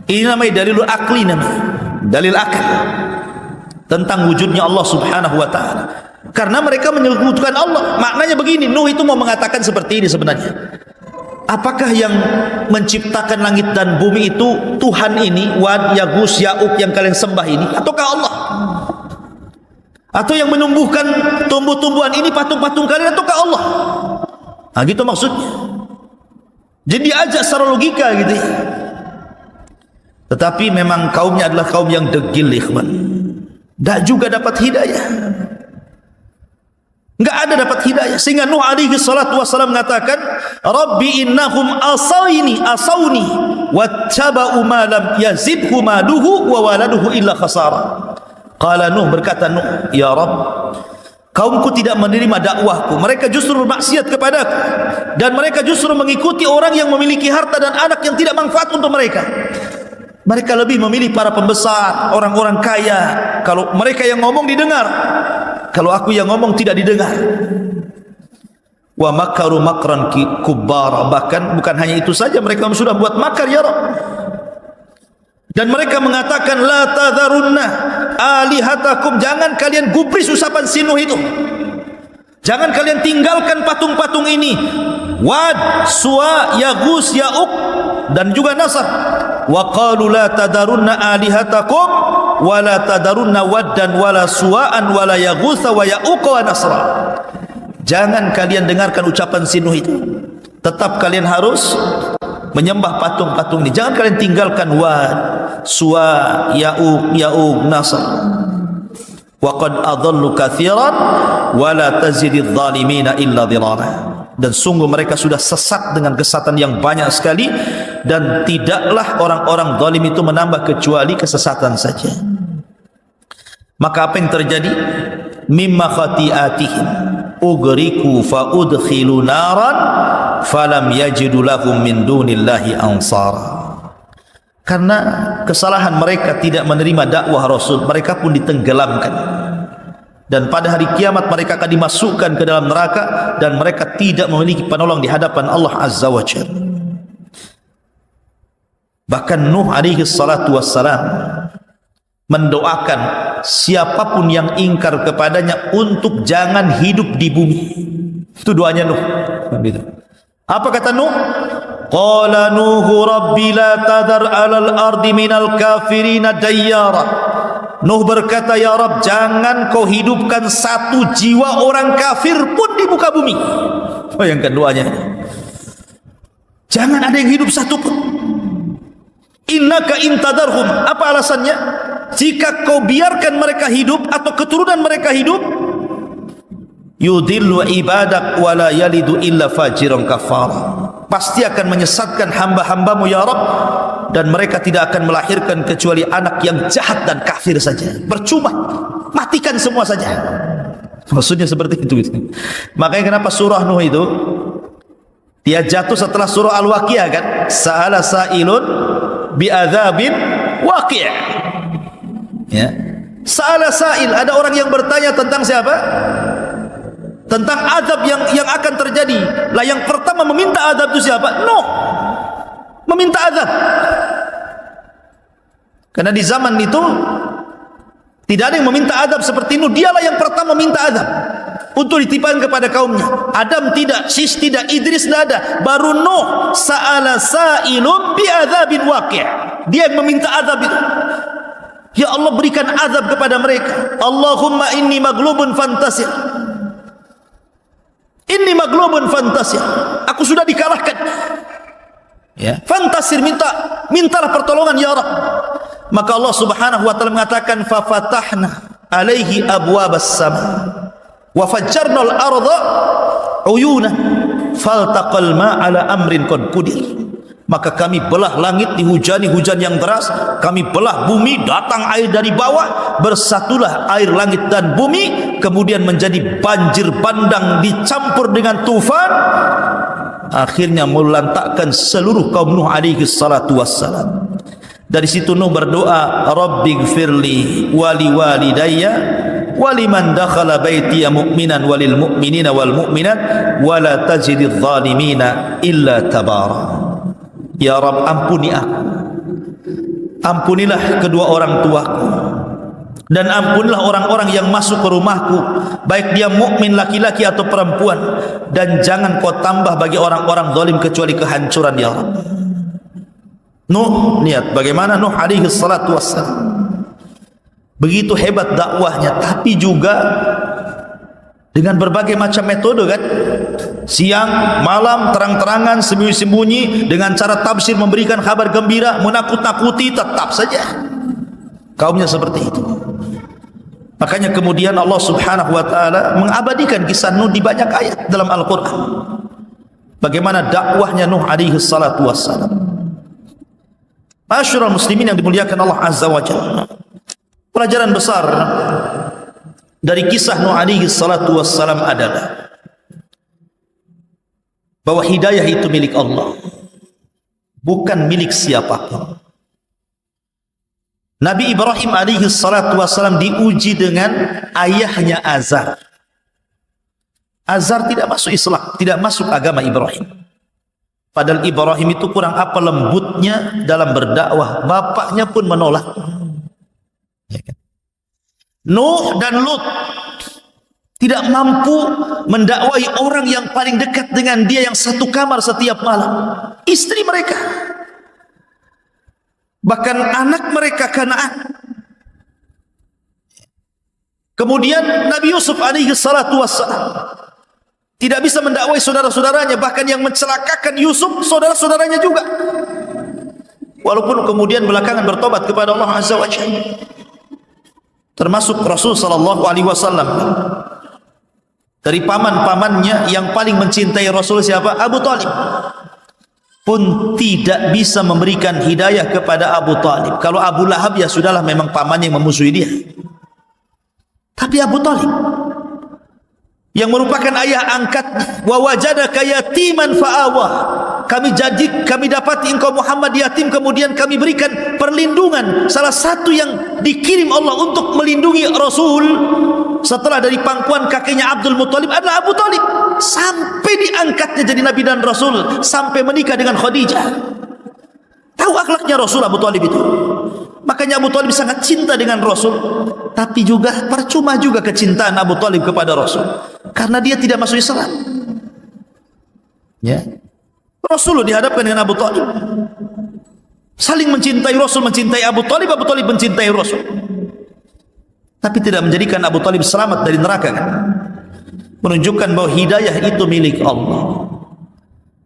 Ini namanya dalilul akli, namanya dalil akal. tentang wujudnya Allah Subhanahu wa taala. Karena mereka menyebutkan Allah. Maknanya begini, Nuh itu mau mengatakan seperti ini sebenarnya. Apakah yang menciptakan langit dan bumi itu Tuhan ini, Wad, Yagus, Ya'uq yang kalian sembah ini, ataukah Allah? Atau yang menumbuhkan tumbuh-tumbuhan ini patung-patung kalian, ataukah Allah? Nah, gitu maksudnya. Jadi diajak secara logika gitu ya. Tetapi memang kaumnya adalah kaum yang degil, ikhwan. Tak juga dapat hidayah. Enggak ada dapat hidayah. Sehingga Nuh alaihi salatu wassalam mengatakan, Rabbi innahum asawni wattaba'u ma lam yazidhu maluhu wa waladuhu illa khasara. Qala Nuh, berkata Nuh, ya Rabb, kaumku tidak menerima dakwahku, mereka justru bermaksiat kepadaku, dan mereka justru mengikuti orang yang memiliki harta dan anak yang tidak manfaat untuk mereka. Mereka lebih memilih para pembesar, orang-orang kaya. Kalau mereka yang ngomong didengar, kalau aku yang ngomong tidak didengar. Wa makaru makran kubbar. Bahkan bukan hanya itu saja, mereka sudah buat makar, ya Rabb. Dan mereka mengatakan, la tadharunna alihatakum, jangan kalian gubris usapan si Nuh itu. Jangan kalian tinggalkan patung-patung ini, Wad, Suwa, Yagus, Ya'uq, dan juga Nasr. Wa qalu la tadarunna alihatakum wa la tadarunna Waddan wa la Suwa'an wa la Yaghutha wa Ya'uq wa Nasra. Jangan kalian dengarkan ucapan si Nuh itu. Tetap kalian harus menyembah patung-patung ini. Jangan kalian tinggalkan Wad, Suwa, Ya'uq, Nasr. Wa qad adallu katsiran wa la tazididz zalimina illa dhilala. Dan sungguh mereka sudah sesat dengan kesesatan yang banyak sekali, dan tidaklah orang-orang zalim itu menambah kecuali kesesatan saja. Maka apa yang terjadi? Mimma khati'atihim ugriku fa udkhilu naran falam yajidu lahum min dunillahi ansara. Karena kesalahan mereka tidak menerima dakwah Rasul, mereka pun ditenggelamkan. Dan pada hari kiamat mereka akan dimasukkan ke dalam neraka, dan mereka tidak memiliki penolong di hadapan Allah Azza wa Jalla. Bahkan Nuh alaihi salatu wassalam mendoakan siapapun yang ingkar kepadanya untuk jangan hidup di bumi. Itu doanya Nuh. Apa kata Nuh? Qala Nuhu rabbi la tadar alal ardi minal kafirina dayyara. Nuh berkata, ya Rabb, jangan kau hidupkan satu jiwa orang kafir pun di muka bumi. Bayangkan doanya. Jangan ada yang hidup satu pun. Innaka intadarhum. Apa alasannya? Jika kau biarkan mereka hidup atau keturunan mereka hidup, yudillu ibadak wala yalidu illa fajiran kafara. Pasti akan menyesatkan hamba-hambamu, ya Rabb, dan mereka tidak akan melahirkan kecuali anak yang jahat dan kafir saja. Percuma, matikan semua saja. Maksudnya seperti itu. Makanya kenapa surah Nuh itu dia jatuh setelah surah Al-Waqiah kan? Sa'ala sa'ilun bi'adzabin waqi'. Ya. Sa'ala sa'il, ada orang yang bertanya tentang siapa? Tentang azab yang akan terjadi. Lah yang pertama meminta azab itu siapa? Nuh. Meminta azab. Karena di zaman itu tidak ada yang meminta azab seperti Nuh. Dialah yang pertama meminta azab untuk ditimpakan kepada kaumnya. Adam tidak, Sis tidak, Idris tidak ada. Baru Nuh, sa'ala sa'ilun bi'adzabin waqi'. Dia yang meminta azab itu. Ya Allah, berikan azab kepada mereka. Allahumma inni maglubun fantasir. Inni maglubun fantasir. Aku sudah dikalahkan. Ya, fantasir, mintalah pertolongan ya Rabb. Maka Allah Subhanahu wa taala mengatakan, fa fatahna alaihi abwabas sama wa fajjarna al-ardha uyuna faltaqal ma ala amrin qad qudir. Maka kami belah langit, dihujani hujan yang deras, kami belah bumi, datang air dari bawah, bersatulah air langit dan bumi, kemudian menjadi banjir bandang dicampur dengan tufan, akhirnya melantakkan seluruh kaum Nuh alaihi salatu wassalam. Dari situ Nuh berdoa, Rabbighfirli wali walidayya waliman dakhala baitiya mu'minan walil mu'minina wal mu'minat wala tajididz zalimina illa tabara. Ya Rabb, ampuni aku, ampunilah kedua orang tuaku, Dan ampunlah orang-orang yang masuk ke rumahku, baik dia mukmin laki-laki atau perempuan, dan jangan kau tambah bagi orang-orang zalim kecuali kehancuran ya Allah. Nuh, lihat bagaimana Nuh alaihi salatu wassalam. Begitu hebat dakwahnya, tapi juga dengan berbagai macam metode kan. Siang, malam, terang-terangan, sembunyi-sembunyi, dengan cara tafsir memberikan kabar gembira, menakut-nakuti, tetap saja kaumnya seperti itu. Makanya kemudian Allah Subhanahu wa taala mengabadikan kisah Nuh di banyak ayat dalam Al-Qur'an. Bagaimana dakwahnya Nuh alaihi salatu wassalam. Masyarul muslimin yang dimuliakan Allah Azza wa Jalla. Pelajaran besar dari kisah Nuh alaihi salatu wassalam adalah bahwa hidayah itu milik Allah, bukan milik siapapun. Nabi Ibrahim alaihi salatu wassalam diuji dengan ayahnya Azar. Azar tidak masuk Islam, tidak masuk agama Ibrahim. Padahal Ibrahim itu kurang apa lembutnya dalam berdakwah, bapaknya pun menolak. Nuh dan Lut tidak mampu mendakwai orang yang paling dekat dengan dia, yang satu kamar setiap malam, istri mereka, bahkan anak mereka Kanaan. Kemudian Nabi Yusuf alaihi salatu wassalam tidak bisa mendakwai saudara-saudaranya, bahkan yang mencelakakan Yusuf saudara-saudaranya juga, walaupun kemudian belakangan bertobat kepada Allah Azza wa Jalla. Termasuk Rasul sallallahu alaihi wasallam, dari paman-pamannya yang paling mencintai Rasul siapa? Abu Talib, pun tidak bisa memberikan hidayah kepada Abu Talib. Kalau Abu Lahab ya sudahlah, memang pamannya yang memusuhi dia. Tapi Abu Talib yang merupakan ayah angkatnya, wa wajadaka yatiman fa'awa, kami dapati engkau Muhammad yatim, kemudian kami berikan perlindungan. Salah satu yang dikirim Allah untuk melindungi Rasul setelah dari pangkuan kakeknya Abdul Muttalib adalah Abu Talib, sampai diangkatnya jadi Nabi dan Rasul, sampai menikah dengan Khadijah. Tahu akhlaknya Rasul Abu Talib itu. Makanya Abu Talib sangat cinta dengan Rasul. Tapi juga percuma juga kecintaan Abu Talib kepada Rasul, karena dia tidak masuk Islam. Ya, Rasul dihadapkan dengan Abu Talib, saling mencintai Rasul, mencintai Abu Talib, Abu Talib mencintai Rasul, tapi tidak menjadikan Abu Talib selamat dari neraka kan? Menunjukkan bahwa hidayah itu milik Allah.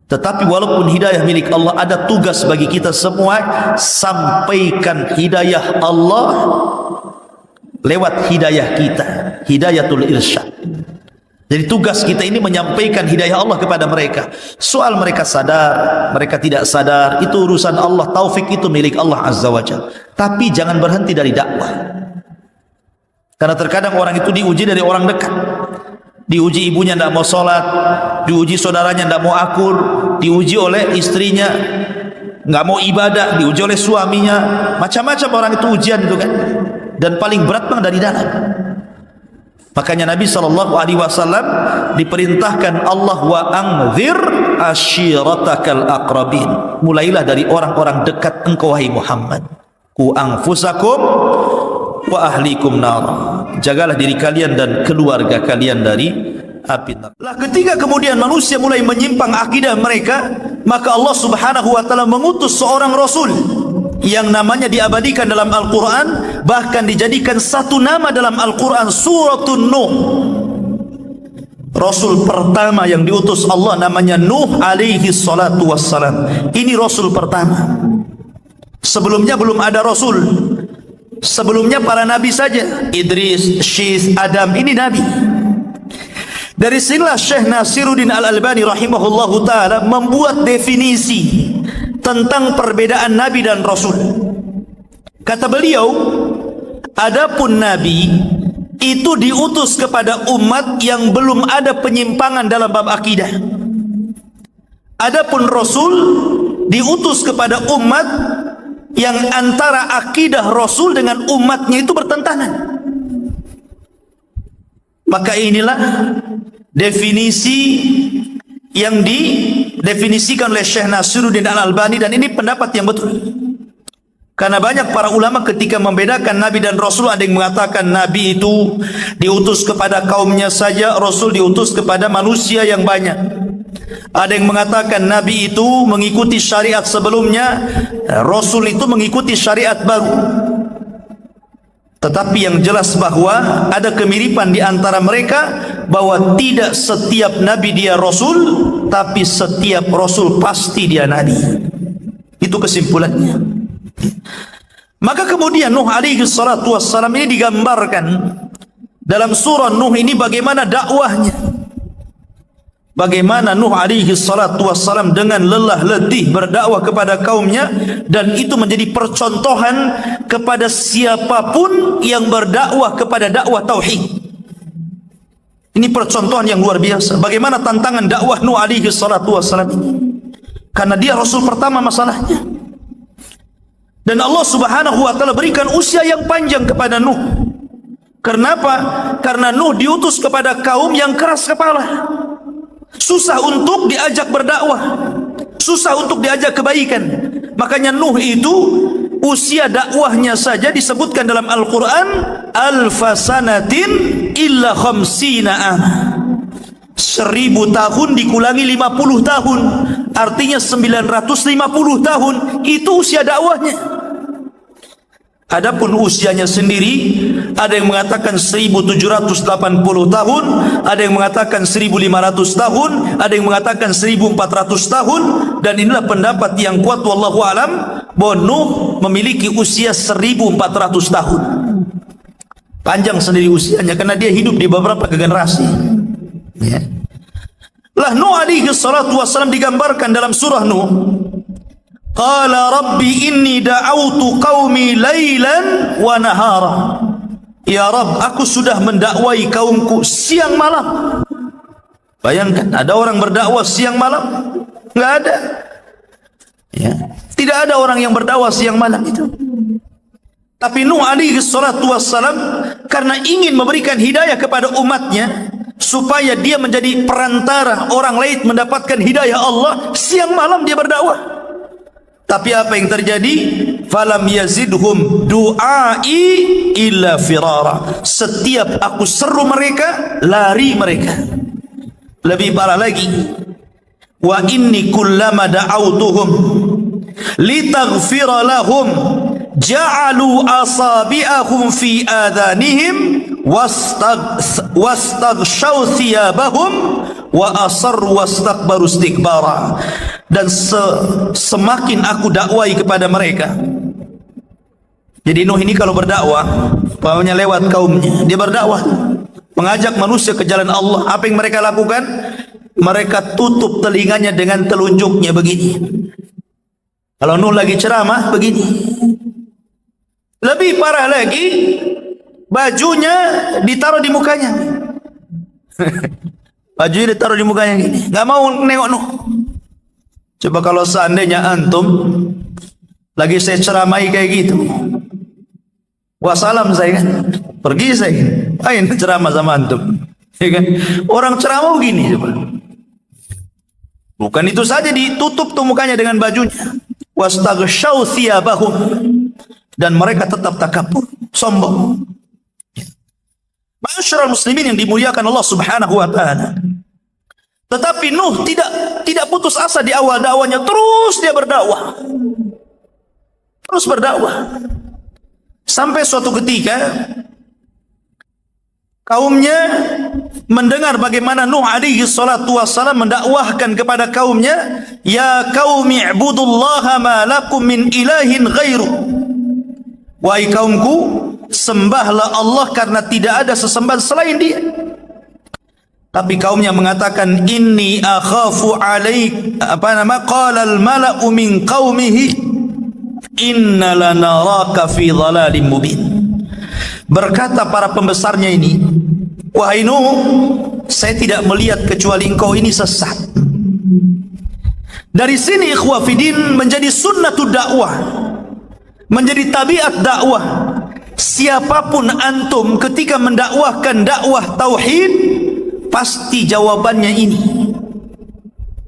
Tetapi walaupun hidayah milik Allah, ada tugas bagi kita semua, sampaikan hidayah Allah lewat hidayah kita, hidayatul irsyad. Jadi tugas kita ini menyampaikan hidayah Allah kepada mereka. Soal mereka sadar, mereka tidak sadar, itu urusan Allah. Taufik itu milik Allah Azza wa Jalla. Tapi jangan berhenti dari dakwah, karena terkadang orang itu diuji dari orang dekat. Diuji ibunya tidak mau sholat, diuji saudaranya tidak mau akur, diuji oleh istrinya nggak mau ibadah, diuji oleh suaminya, macam-macam orang itu ujian itu kan. Dan paling berat memang dari dalam. Makanya Nabi SAW diperintahkan Allah, wa anzir ashiratakal aqrabin, mulailah dari orang-orang dekat engkau wahai Muhammad. Ku anfusakum wa ahlikum nar, jagalah diri kalian dan keluarga kalian dari api neraka. Lah ketika kemudian manusia mulai menyimpang akidah mereka, maka Allah Subhanahu wa taala mengutus seorang rasul yang namanya diabadikan dalam Al-Quran, bahkan dijadikan satu nama dalam Al-Quran, Suratun Nuh. Rasul pertama yang diutus Allah namanya Nuh alaihi salatu wassalam. Ini rasul pertama. Sebelumnya belum ada rasul. Sebelumnya para nabi saja, Idris, Syith, Adam, ini nabi. Dari sinilah Syekh Nasiruddin Al-Albani rahimahullahu ta'ala membuat definisi tentang perbedaan nabi dan rasul. Kata beliau, adapun nabi itu diutus kepada umat yang belum ada penyimpangan dalam bab akidah. Adapun rasul diutus kepada umat yang antara akidah rasul dengan umatnya itu bertentangan. Maka inilah definisi yang didefinisikan oleh Syekh Nasiruddin Al-Albani, dan ini pendapat yang betul. Karena banyak para ulama ketika membedakan Nabi dan Rasul, ada yang mengatakan Nabi itu diutus kepada kaumnya saja, Rasul diutus kepada manusia yang banyak. Ada yang mengatakan Nabi itu mengikuti syariat sebelumnya, Rasul itu mengikuti syariat baru. Tetapi yang jelas bahwa ada kemiripan di antara mereka, bahwa tidak setiap Nabi dia Rasul, tapi setiap Rasul pasti dia Nabi. Itu kesimpulannya. Maka kemudian Nuh alaihi salatu wassalam ini digambarkan dalam surah Nuh ini bagaimana dakwahnya. Bagaimana Nuh alaihi salatu wassalam dengan lelah letih berdakwah kepada kaumnya, dan itu menjadi percontohan kepada siapapun yang berdakwah kepada dakwah tauhid. Ini percontohan yang luar biasa. Bagaimana tantangan dakwah Nuh alaihi salatu wassalam ini. Karena dia Rasul pertama masalahnya. Dan Allah subhanahu wa ta'ala berikan usia yang panjang kepada Nuh. Kenapa? Karena Nuh diutus kepada kaum yang keras kepala, susah untuk diajak berdakwah, susah untuk diajak kebaikan. Makanya Nuh itu usia dakwahnya saja disebutkan dalam Al-Quran alfasanatin illa khamsina am. 1000 tahun dikulangi 50 tahun, artinya 950 tahun. Itu usia dakwahnya. Adapun usianya sendiri, ada yang mengatakan 1780 tahun, ada yang mengatakan 1500 tahun, ada yang mengatakan 1400 tahun. Dan inilah pendapat yang kuat wallahu alam, bahwa Nuh memiliki usia 1400 tahun. Panjang sendiri usianya karena dia hidup di beberapa generasi. Ya. Lah Nuh alaihi salatu wassalam digambarkan dalam surah Nuh, qala rabbi inni da'autu qaumi lailan wa nahara. Ya Rabb, aku sudah mendakwai kaumku siang malam. Bayangkan, ada orang berdakwah siang malam? Enggak ada. Ya. Tidak ada orang yang berdakwah siang malam itu. Tapi Nuh alaihi salatu wassalam karena ingin memberikan hidayah kepada umatnya, supaya dia menjadi perantara orang lain mendapatkan hidayah Allah, siang malam dia berdakwah. Tapi apa yang terjadi? Falam yazidhum du'ai illa firara. Setiap aku seru mereka, lari mereka. Lebih parah lagi, wa inni kullama da'autuhum litaghfira lahum ja'alu asabi'ahum fi adhanihim wastaghshaw thiyabahum wa asarru wastakbaru istikbara. Dan semakin aku dakwai kepada mereka. Jadi Nuh ini kalau berdakwah, pokoknya lewat kaumnya, dia berdakwah, mengajak manusia ke jalan Allah. Apa yang mereka lakukan? Mereka tutup telinganya dengan telunjuknya begini. Kalau Nuh lagi ceramah begini. Lebih parah lagi, bajunya ditaruh di mukanya. Bajunya ditaruh di mukanya gini, nggak mau nengok Nuh. Coba kalau seandainya antum lagi saya ceramai kayak gitu, wassalam saya kan, pergi saya, ayo ceramah sama antum, ya kan? Orang ceramah begini coba. Bukan itu saja, ditutup tuh mukanya dengan bajunya. Wastaghshaw thiyabahum, dan mereka tetap takabur, sombong. Ma'asyiral muslimin yang dimuliakan Allah Subhanahu wa taala. Tetapi Nuh tidak putus asa di awal dakwanya, terus dia berdakwah. Terus berdakwah. Sampai suatu ketika kaumnya mendengar bagaimana Nuh alaihi salatu wassalam mendakwahkan kepada kaumnya, ya qaumi ibudullaha ma lakum min ilahin ghairu. Wahai kaumku, sembahlah Allah karena tidak ada sesembahan selain Dia. Tapi kaumnya mengatakan, inni akhafu alaik, qala al mala'u min qaumihi inna lanaraka fi dhalalim mubin. Berkata para pembesarnya ini, wahai Nuh, saya tidak melihat kecuali engkau ini sesat. Dari sini ikhwah fidin menjadi sunnatud dakwah, menjadi tabiat dakwah. Siapapun antum ketika mendakwahkan dakwah tauhid, pasti jawabannya ini.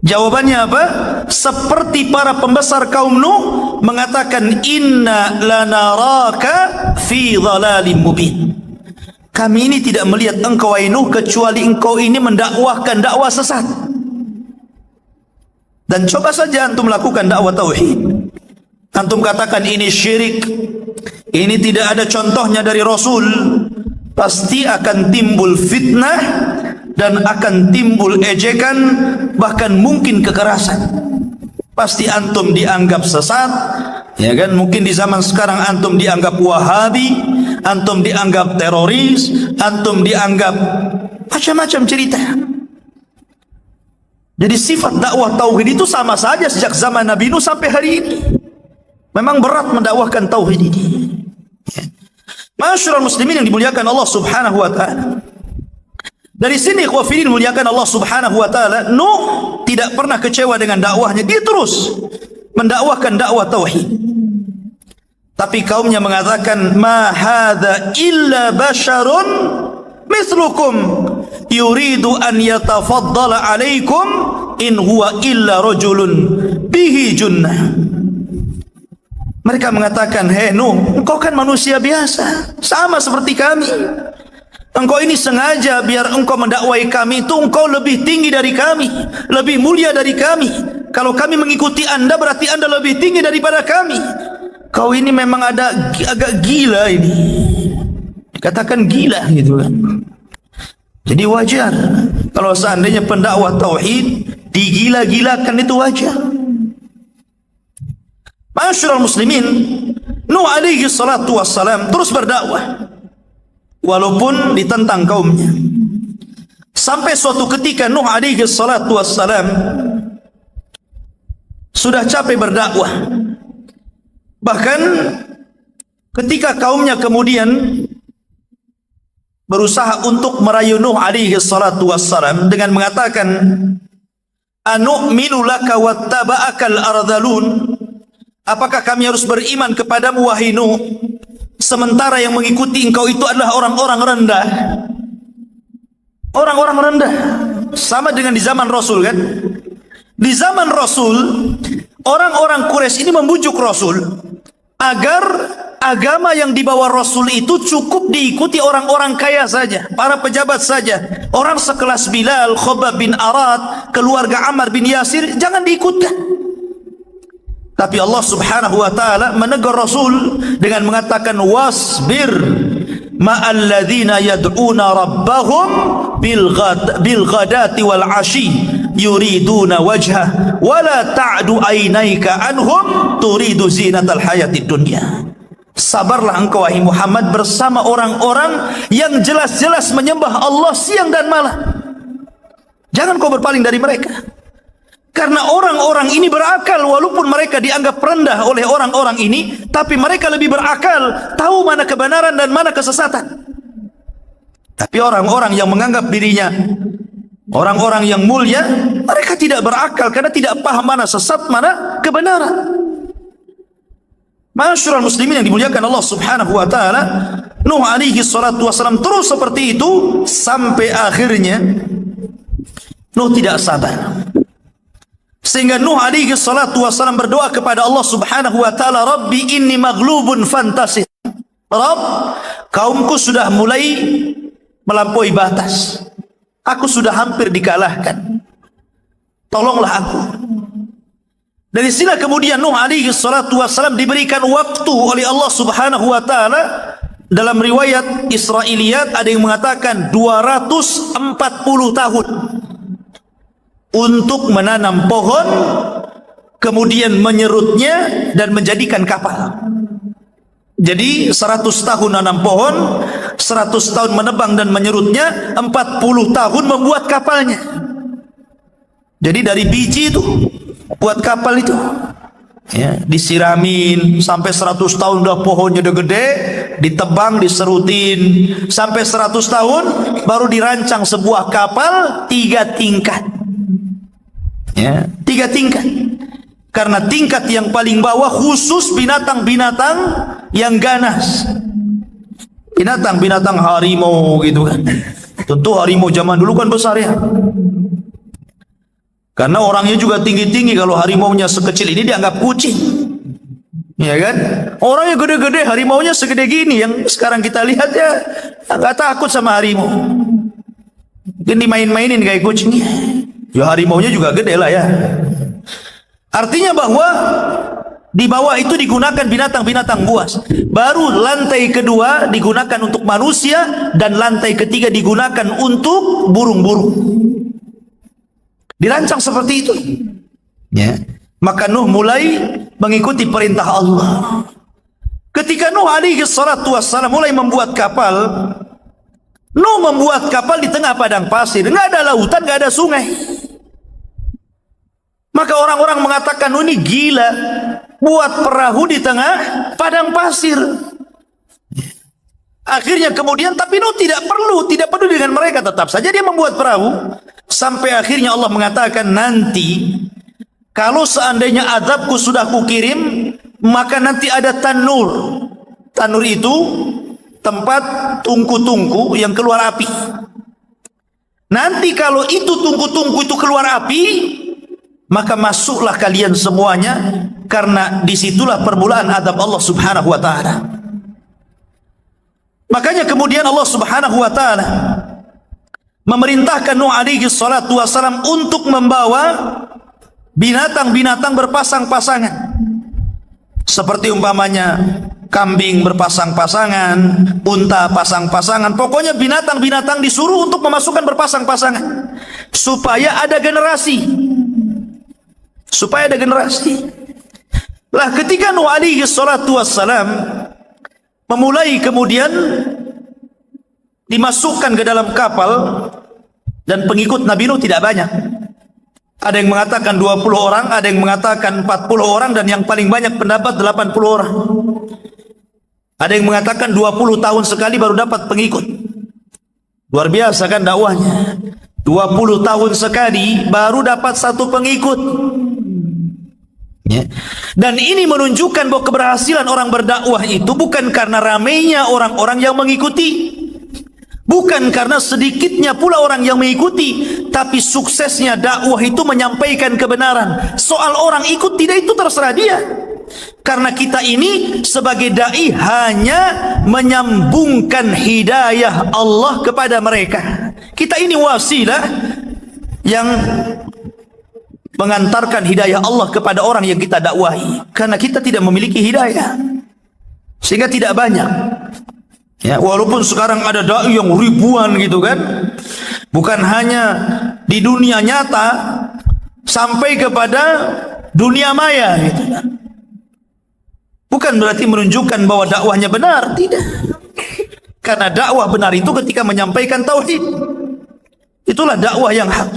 Jawabannya apa? Seperti para pembesar kaum Nuh mengatakan, inna lanaraka fi dhalalim mubin. Kami ini tidak melihat engkau wahai Nuh kecuali engkau ini mendakwahkan dakwah sesat. Dan coba saja antum lakukan dakwah tauhid. Antum katakan ini syirik, ini tidak ada contohnya dari Rasul, pasti akan timbul fitnah dan akan timbul ejekan, bahkan mungkin kekerasan. Pasti antum dianggap sesat, ya kan? Mungkin di zaman sekarang antum dianggap Wahabi, antum dianggap teroris, antum dianggap macam-macam cerita. Jadi sifat dakwah tauhid itu sama saja sejak zaman Nabi Nuh sampai hari ini. Memang berat mendakwahkan tauhid ini. Masyarul muslimin yang dimuliakan Allah Subhanahu wa taala. Dari sini ikhwafidin muliakan Allah Subhanahu wa taala, Nuh tidak pernah kecewa dengan dakwahnya. Dia terus mendakwahkan dakwah tauhid. Tapi kaumnya mengatakan, ma hadza illa basyarun mithlukum yuridu an yatafaddala alaikum in huwa illa rajulun bihi junnah. Mereka mengatakan, hei Nuh, engkau kan manusia biasa, sama seperti kami. Engkau ini sengaja biar engkau mendakwai kami itu engkau lebih tinggi dari kami, lebih mulia dari kami. Kalau kami mengikuti anda berarti anda lebih tinggi daripada kami. Kau ini memang agak gila ini. Dikatakan gila gitu kan. Jadi wajar kalau seandainya pendakwah tauhid digila-gilakan, itu wajar. Masyarul muslimin, Nuh alaihi salatu wassalam terus berdakwah walaupun ditentang kaumnya. Sampai suatu ketika Nuh alaihi salatu wassalam sudah capek berdakwah. Bahkan ketika kaumnya kemudian berusaha untuk merayu Nuh alaihi salatu wassalam dengan mengatakan, anu'minu laka wattaba'akal ardhalun. Apakah kami harus beriman kepadamu wahai Nuh, sementara yang mengikuti engkau itu adalah orang-orang rendah? Orang-orang rendah. Sama dengan di zaman Rasul kan? Di zaman Rasul, orang-orang Quraisy ini membujuk Rasul agar agama yang dibawa Rasul itu cukup diikuti orang-orang kaya saja, para pejabat saja. Orang sekelas Bilal, Khabbab bin Arad, keluarga Ammar bin Yasir jangan diikutkan. Tapi Allah Subhanahu wa taala menegur Rasul dengan mengatakan, wasbir ma'al ladzina yad'una rabbahum bil ghadati wal 'ashi yuriduna wajha wa la ta'du ainaika anhum turidu zinatal hayatid dunya. Sabarlah engkau wahai Muhammad bersama orang-orang yang jelas-jelas menyembah Allah siang dan malam. Jangan kau berpaling dari mereka. Karena orang-orang ini berakal, walaupun mereka dianggap rendah oleh orang-orang ini, tapi mereka lebih berakal, tahu mana kebenaran dan mana kesesatan. Tapi orang-orang yang menganggap dirinya orang-orang yang mulia, mereka tidak berakal karena tidak paham mana sesat, mana kebenaran. Masyarul muslimin yang dimuliakan Allah Subhanahu wa taala, Nuh alaihi salatu wasalam terus seperti itu sampai akhirnya Nuh tidak sabar. Sehingga Nuh alaihi salatu wasalam berdoa kepada Allah Subhanahu wa taala, Rabbi inni maghlubun fantasir. Rabb, kaumku sudah mulai melampaui batas. Aku sudah hampir dikalahkan. Tolonglah aku. Dari sini kemudian Nuh alaihi salatu wasalam diberikan waktu oleh Allah Subhanahu wa taala. Dalam riwayat Israiliyat ada yang mengatakan 240 tahun untuk menanam pohon, kemudian menyerutnya dan menjadikan kapal. Jadi 100 tahun nanam pohon, 100 tahun menebang dan menyerutnya, 40 tahun membuat kapalnya. Jadi dari biji itu buat kapal itu, ya, disiramin sampai 100 tahun udah pohonnya udah gede, ditebang, diserutin sampai 100 tahun baru dirancang sebuah kapal 3 tingkat. Ya, 3 tingkat. Karena tingkat yang paling bawah khusus binatang-binatang yang ganas. Binatang-binatang harimau gitu kan. Tentu harimau zaman dulu kan besar ya. Karena orangnya juga tinggi-tinggi, kalau harimaunya sekecil ini dianggap kucing. Ya kan? Orangnya gede-gede, harimaunya segede gini. Yang sekarang kita lihat ya nggak takut sama harimau. Mungkin dimain-mainin kayak kucing. Ya harimaunya juga gede lah ya. Artinya bahwa di bawah itu digunakan binatang-binatang buas. Baru lantai kedua digunakan untuk manusia, dan lantai ketiga digunakan untuk burung-burung. Dirancang seperti itu. Ya. Maka Nuh mulai mengikuti perintah Allah. Ketika Nuh alaihi salatu wassalam mulai membuat kapal, Nuh membuat kapal di tengah padang pasir. Nggak ada lautan, nggak ada sungai. Maka orang-orang mengatakan, Nuh ini gila, buat perahu di tengah padang pasir. Akhirnya kemudian, tapi Nuh tidak perlu dengan mereka, tetap saja dia membuat perahu. Sampai akhirnya Allah mengatakan, nanti kalau seandainya azabku sudah kukirim, maka nanti ada tanur. Tanur itu tempat tungku-tungku yang keluar api. Nanti kalau itu tungku-tungku itu keluar api, maka masuklah kalian semuanya, karena disitulah permulaan azab Allah subhanahu wa ta'ala. Makanya kemudian Allah subhanahu wa ta'ala memerintahkan Nuh alaihi salatu wassalam untuk membawa binatang-binatang berpasang-pasangan. Seperti umpamanya kambing berpasang-pasangan, unta pasang-pasangan. Pokoknya binatang-binatang disuruh untuk memasukkan berpasang-pasangan. Supaya ada generasi. Lah ketika Nuh alaihi salatu wassalam memulai kemudian dimasukkan ke dalam kapal, dan pengikut Nabi Nuh tidak banyak. Ada yang mengatakan 20 orang, ada yang mengatakan 40 orang, dan yang paling banyak pendapat 80 orang. Ada yang mengatakan 20 tahun sekali baru dapat pengikut. Luar biasa kan dakwahnya. 20 tahun sekali baru dapat satu pengikut. Ya. Dan ini menunjukkan bahwa keberhasilan orang berdakwah itu bukan karena ramainya orang-orang yang mengikuti, bukan karena sedikitnya pula orang yang mengikuti, tapi suksesnya dakwah itu menyampaikan kebenaran. Soal orang ikut tidak, itu terserah dia. Karena kita ini sebagai dai hanya menyambungkan hidayah Allah kepada mereka. Kita ini wasilah yang mengantarkan hidayah Allah kepada orang yang kita dakwahi. Karena kita tidak memiliki hidayah, sehingga tidak banyak. Ya, walaupun sekarang ada dai yang ribuan gitu kan, bukan hanya di dunia nyata, sampai kepada dunia maya gitu kan. Bukan berarti menunjukkan bahwa dakwahnya benar, tidak. Karena dakwah benar itu ketika menyampaikan tauhid, itulah dakwah yang hak.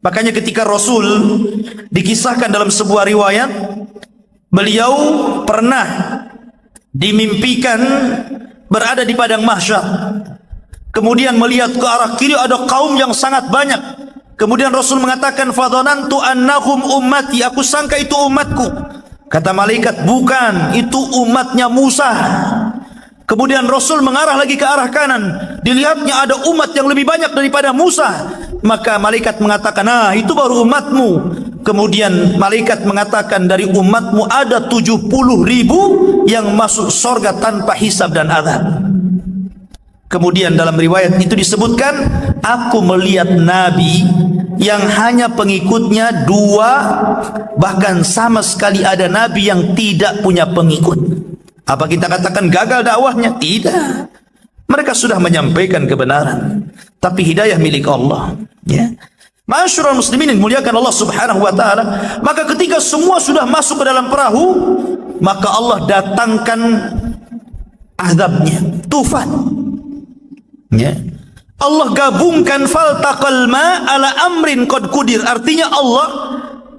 Makanya ketika Rasul dikisahkan dalam sebuah riwayat, beliau pernah dimimpikan berada di padang mahsyar, kemudian melihat ke arah kiri ada kaum yang sangat banyak. Kemudian Rasul mengatakan, fadhanantu annahum ummati, aku sangka itu umatku. Kata malaikat, bukan, itu umatnya Musa. Kemudian Rasul mengarah lagi ke arah kanan, dilihatnya ada umat yang lebih banyak daripada Musa. Maka malaikat mengatakan, nah itu baru umatmu. Kemudian malaikat mengatakan, dari umatmu ada 70.000 yang masuk surga tanpa hisab dan azab. Kemudian dalam riwayat itu disebutkan, aku melihat Nabi yang hanya pengikutnya 2, bahkan sama sekali ada Nabi yang tidak punya pengikut. Apa kita katakan gagal dakwahnya? Tidak. Mereka sudah menyampaikan kebenaran, tapi hidayah milik Allah. Ya. Masyarul muslimin yang dimuliakan Allah subhanahu wa ta'ala, maka ketika semua sudah masuk ke dalam perahu, maka Allah datangkan azabnya, tufan. Ya. Allah gabungkan faltaqal ma ala amrin qad qudir. Artinya Allah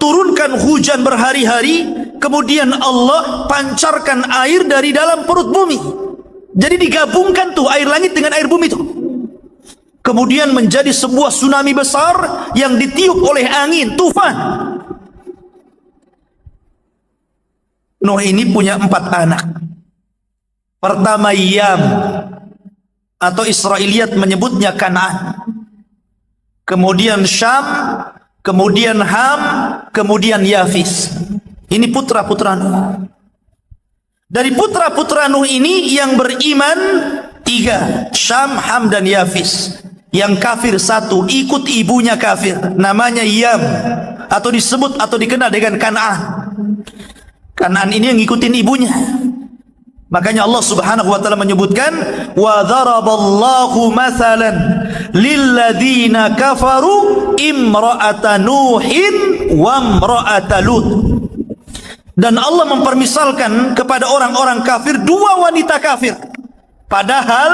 turunkan hujan berhari-hari, kemudian Allah pancarkan air dari dalam perut bumi. Jadi digabungkan tuh air langit dengan air bumi itu. Kemudian menjadi sebuah tsunami besar yang ditiup oleh angin, tufan. Nuh ini punya 4 anak. Pertama Yam, atau Israiliyat menyebutnya Kanaan. Kemudian Syam, kemudian Ham, kemudian Yafis. Ini putra-putra Nuh. Dari putra-putra Nuh ini yang beriman 3, Syam, Ham, dan Yafis. Yang kafir 1, ikut ibunya kafir, namanya Yam, atau disebut atau dikenal dengan Kan'an. Kan'an ini yang ngikutin ibunya. Makanya Allah Subhanahu wa taala menyebutkan, wa dharaballahu mathalan lilladzina kafaru imra'ata Nuhin wa imra'ata Lut. Dan Allah mempermisalkan kepada orang-orang kafir 2 wanita kafir. Padahal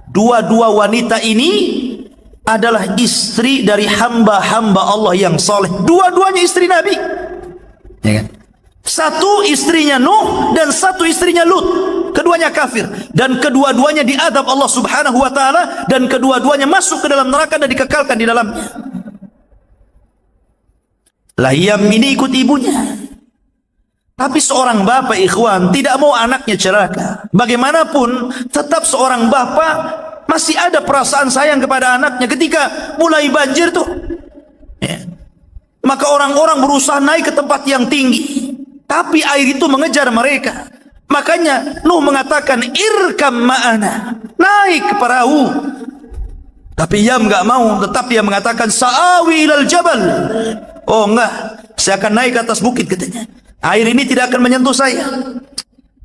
dua-dua wanita ini adalah istri dari hamba-hamba Allah yang soleh. Dua-duanya istri Nabi, ya kan? Satu istrinya Nuh dan satu istrinya Lut. Keduanya kafir dan kedua-duanya diadab Allah Subhanahu wa taala, dan kedua-duanya masuk ke dalam neraka dan dikekalkan di dalamnya. Yam ini ikut ibunya. Tapi seorang bapak, ikhwan, tidak mau anaknya celaka. Bagaimanapun tetap seorang bapak masih ada perasaan sayang kepada anaknya. Ketika mulai banjir tuh, ya, maka orang-orang berusaha naik ke tempat yang tinggi, tapi air itu mengejar mereka. Makanya Nuh mengatakan, irkam ma'ana, naik ke perahu. Tapi Yam enggak mau, tetap dia mengatakan, sa'awi ilal jabal. Oh enggak, saya akan naik ke atas bukit, katanya. Air ini tidak akan menyentuh saya.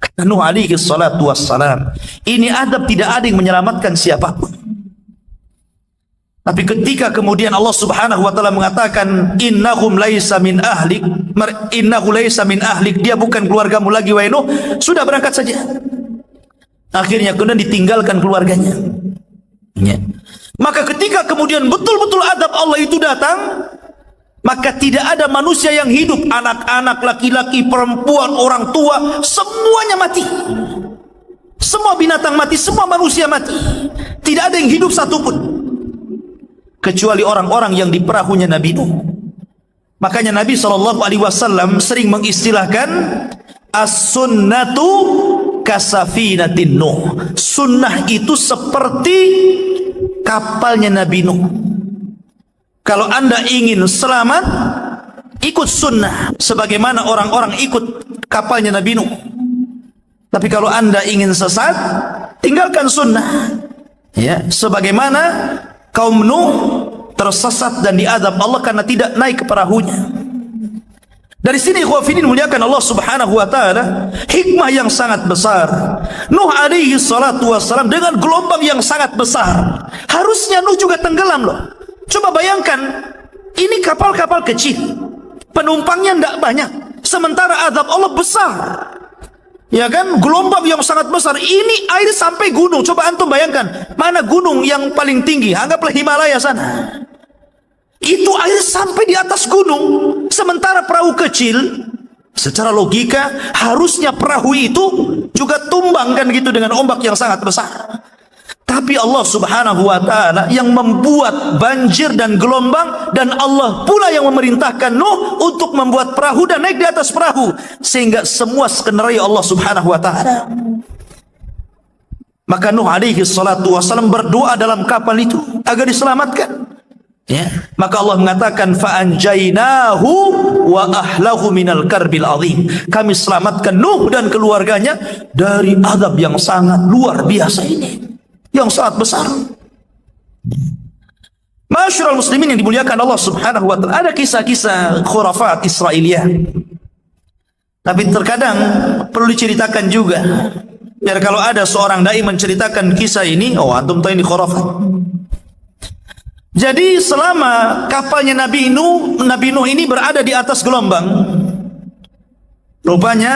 Kata Nuh alaihi salatu wassalam, ini adab, tidak ada yang menyelamatkan siapapun. Tapi ketika kemudian Allah Subhanahu wa taala mengatakan, innahum laisa min ahlik, innahu laisa min ahlik, dia bukan keluargamu lagi wahai Nuh, sudah berangkat saja. Akhirnya kemudian ditinggalkan keluarganya, ya. Maka ketika kemudian betul-betul adab Allah itu datang, maka tidak ada manusia yang hidup, anak-anak, laki-laki, perempuan, orang tua, semuanya mati. Semua binatang mati, semua manusia mati. Tidak ada yang hidup satupun, kecuali orang-orang yang di perahunya Nabi Nuh. Makanya Nabi SAW sering mengistilahkan as-sunnatu kasafinatin Nuh. Sunnah itu seperti kapalnya Nabi Nuh. Kalau anda ingin selamat, ikut sunnah sebagaimana orang-orang ikut kapalnya Nabi Nuh. Tapi kalau anda ingin sesat, tinggalkan sunnah, ya, sebagaimana kaum Nuh tersesat dan diadab Allah karena tidak naik ke perahunya. Dari sini ikhwafidin muliakan Allah Subhanahu wa taala, hikmah yang sangat besar. Nuh alaihi salatu wassalam dengan gelombang yang sangat besar, harusnya Nuh juga tenggelam loh. Coba bayangkan, ini kapal-kapal kecil, penumpangnya tidak banyak, sementara azab Allah besar, ya kan? Gelombang yang sangat besar, ini air sampai gunung. Coba antum bayangkan, mana gunung yang paling tinggi? Anggaplah Himalaya sana, itu air sampai di atas gunung. Sementara perahu kecil, secara logika harusnya perahu itu juga tumbang kan gitu dengan ombak yang sangat besar. Tapi Allah Subhanahu wa taala yang membuat banjir dan gelombang, dan Allah pula yang memerintahkan Nuh untuk membuat perahu dan naik di atas perahu, sehingga semua skenario Allah Subhanahu wa taala. Maka Nuh alaihi salatu wasallam berdoa dalam kapal itu agar diselamatkan, ya. Maka Allah mengatakan, fa anjainahu wa ahlahu minal karbil azim. Kami selamatkan Nuh dan keluarganya dari azab yang sangat luar biasa ini, yang sangat besar. Masyarul muslimin yang dimuliakan Allah Subhanahu wa taala, ada kisah-kisah khurafat Israiliyah, tapi terkadang perlu diceritakan juga, biar kalau ada seorang dai menceritakan kisah ini, oh antum tahu ini khurafat. Jadi selama kapalnya Nabi Nuh ini berada di atas gelombang, rupanya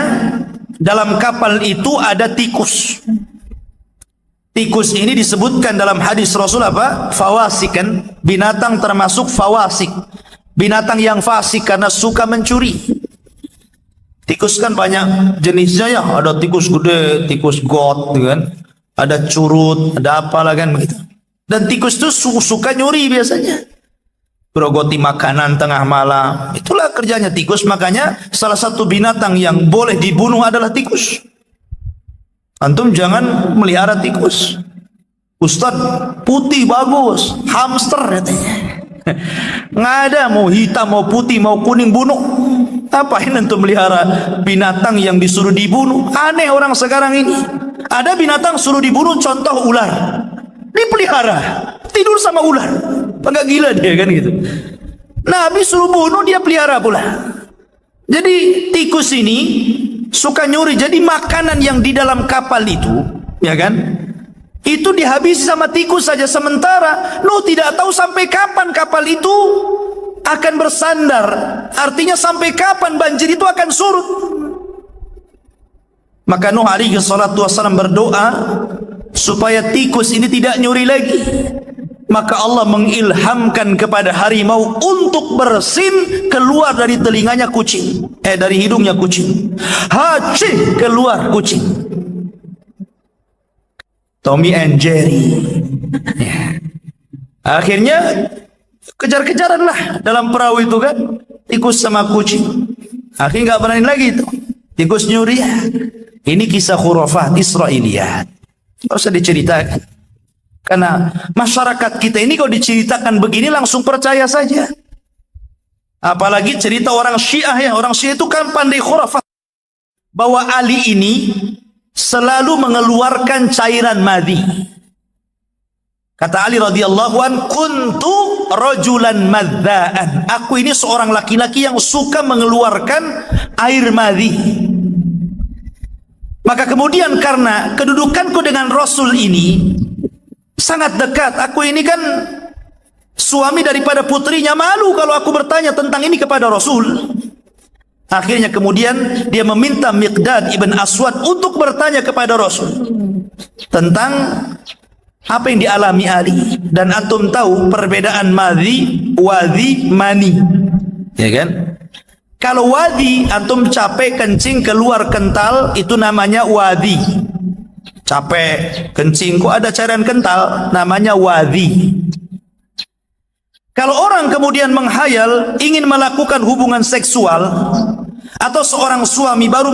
dalam kapal itu ada tikus. Tikus ini disebutkan dalam hadis Rasul apa? Fawasik, kan? Binatang termasuk fawasik, binatang yang fasik karena suka mencuri. Tikus kan banyak jenisnya ya, ada tikus gede, tikus got, kan? Ada curut, ada apalah kan begitu. Dan tikus itu suka nyuri biasanya, berogoti makanan tengah malam. Itulah kerjanya tikus. Makanya salah satu binatang yang boleh dibunuh adalah tikus. Antum jangan melihara tikus. Ustaz, putih bagus, hamster katanya. Nggak ada, mau hitam, mau putih, mau kuning, bunuh. Apain antum melihara binatang yang disuruh dibunuh? Aneh orang sekarang ini. Ada binatang suruh dibunuh, contoh ular, dipelihara, tidur sama ular. Agak gila dia kan gitu. Nabi suruh bunuh, dia pelihara pula. Jadi tikus ini suka nyuri. Jadi makanan yang di dalam kapal itu, ya kan, itu dihabisi sama tikus saja. Sementara Nuh tidak tahu sampai kapan kapal itu akan bersandar. Artinya sampai kapan banjir itu akan surut. Maka Nuh alaihi salatu wassalam berdoa supaya tikus ini tidak nyuri lagi. Maka Allah mengilhamkan kepada harimau untuk bersin keluar dari telinganya kucing, dari hidungnya kucing. Haci, keluar kucing. Tommy and Jerry. Ya. Akhirnya kejar-kejaran lah dalam perahu itu kan, tikus sama kucing. Akhirnya nggak berani lagi itu. Tikus nyuri. Ini kisah khurafat Israiliyat. Nggak usah diceritakan. Karena masyarakat kita ini kalau diceritakan begini langsung percaya saja. Apalagi cerita orang Syiah ya. Orang Syiah itu kan pandai khurafat. Bahwa Ali ini selalu mengeluarkan cairan madhi. Kata Ali radhiyallahu an, kuntu rajulan madzaan. Aku ini seorang laki-laki yang suka mengeluarkan air madhi. Maka kemudian karena kedudukanku dengan Rasul ini sangat dekat, aku ini kan suami daripada putrinya, malu kalau aku bertanya tentang ini kepada Rasul. Akhirnya kemudian dia meminta Miqdad ibn Aswad untuk bertanya kepada Rasul tentang apa yang dialami Ali. Dan antum tahu perbedaan madhi, wadhi, mani, ya kan? Kalau wadhi, antum capek kencing keluar kental, itu namanya wadhi. Capek kencing kok ada cairan kental, namanya wadhi. Kalau orang kemudian menghayal ingin melakukan hubungan seksual, atau seorang suami baru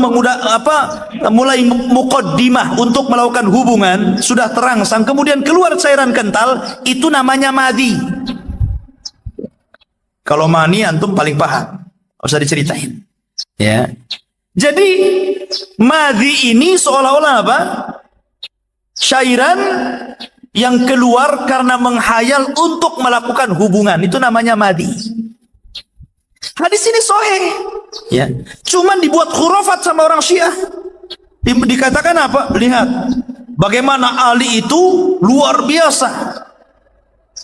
mulai muqaddimah untuk melakukan hubungan, sudah terangsang kemudian keluar cairan kental, itu namanya madhi. Kalau mani antum paling paham, nggak usah diceritain. Ya. Jadi madhi ini seolah-olah apa? Cairan yang keluar karena menghayal untuk melakukan hubungan, itu namanya madhi. Hadis ini sahih, ya. Cuman dibuat khurafat sama orang Syiah. Dikatakan apa? Lihat bagaimana Ali itu luar biasa,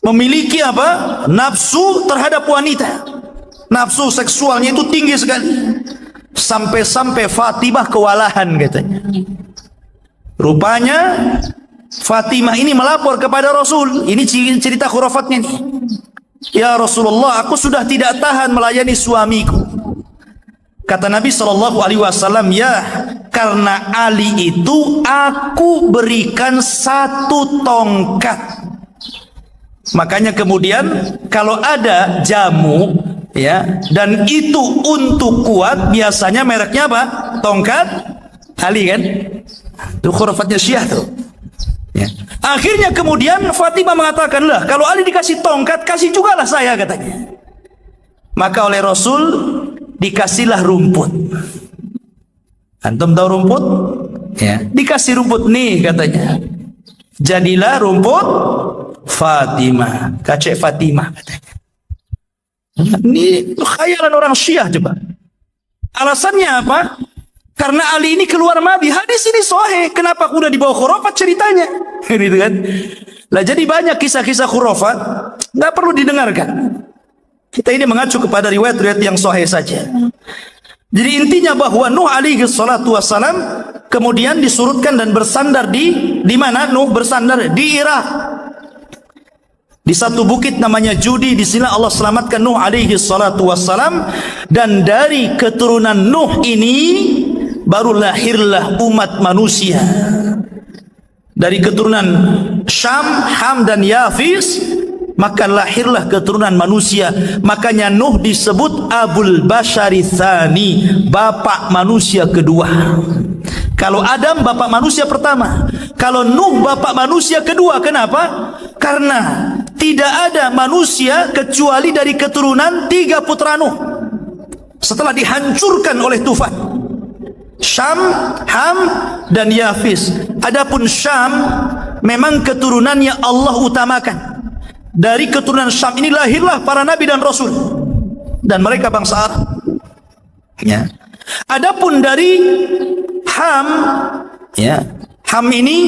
memiliki apa? Nafsu terhadap wanita. Nafsu seksualnya itu tinggi sekali. Sampai-sampai Fatimah kewalahan katanya. Rupanya Fatimah ini melapor kepada Rasul. Ini cerita khurafatnya nih. Ya Rasulullah, aku sudah tidak tahan melayani suamiku. Kata Nabi SAW, ya, karena Ali itu aku berikan 1 tongkat. Makanya kemudian kalau ada jamu, ya, dan itu untuk kuat, biasanya mereknya apa? Tongkat Ali kan? Itu khurafatnya Syiah tuh. Ya. Akhirnya kemudian Fatimah mengatakan, lah kalau Ali dikasih tongkat, kasih juga lah saya, katanya. Maka oleh Rasul dikasihlah rumput. Antum tahu rumput? Ya. Dikasih rumput nih katanya. Jadilah rumput Fatimah, kacek Fatimah katanya. Ini khayalan orang Syiah coba. Alasannya apa? Karena Ali ini keluar madhi. Hadis ini sahih. Kenapa udah dibawa khurafat ceritanya? Gitu kan? Lah jadi banyak kisah-kisah khurafat nggak perlu didengarkan. Kita ini mengacu kepada riwayat-riwayat yang sahih saja. Jadi intinya bahwa Nuh alaihi salatu wassalam kemudian disurutkan dan bersandar di mana Nuh bersandar? Di Irak. Di satu bukit namanya Judi. Di sini Allah selamatkan Nuh alaihi salatu wassalam. Dan dari keturunan Nuh ini baru lahirlah umat manusia. Dari keturunan Syam, Ham dan Yafis, maka lahirlah keturunan manusia. Makanya Nuh disebut Abul Bashari Tsani, bapak manusia kedua. Kalau Adam bapak manusia pertama, kalau Nuh bapak manusia kedua. Kenapa? Karena tidak ada manusia kecuali dari keturunan 3 putra Nuh setelah dihancurkan oleh tufan. Syam, Ham, dan Yafis. Adapun Syam memang keturunannya Allah utamakan. Dari keturunan Syam ini lahirlah para nabi dan rasul, dan mereka bangsa Arab. Ya. Adapun dari Ham, ya, Ham ini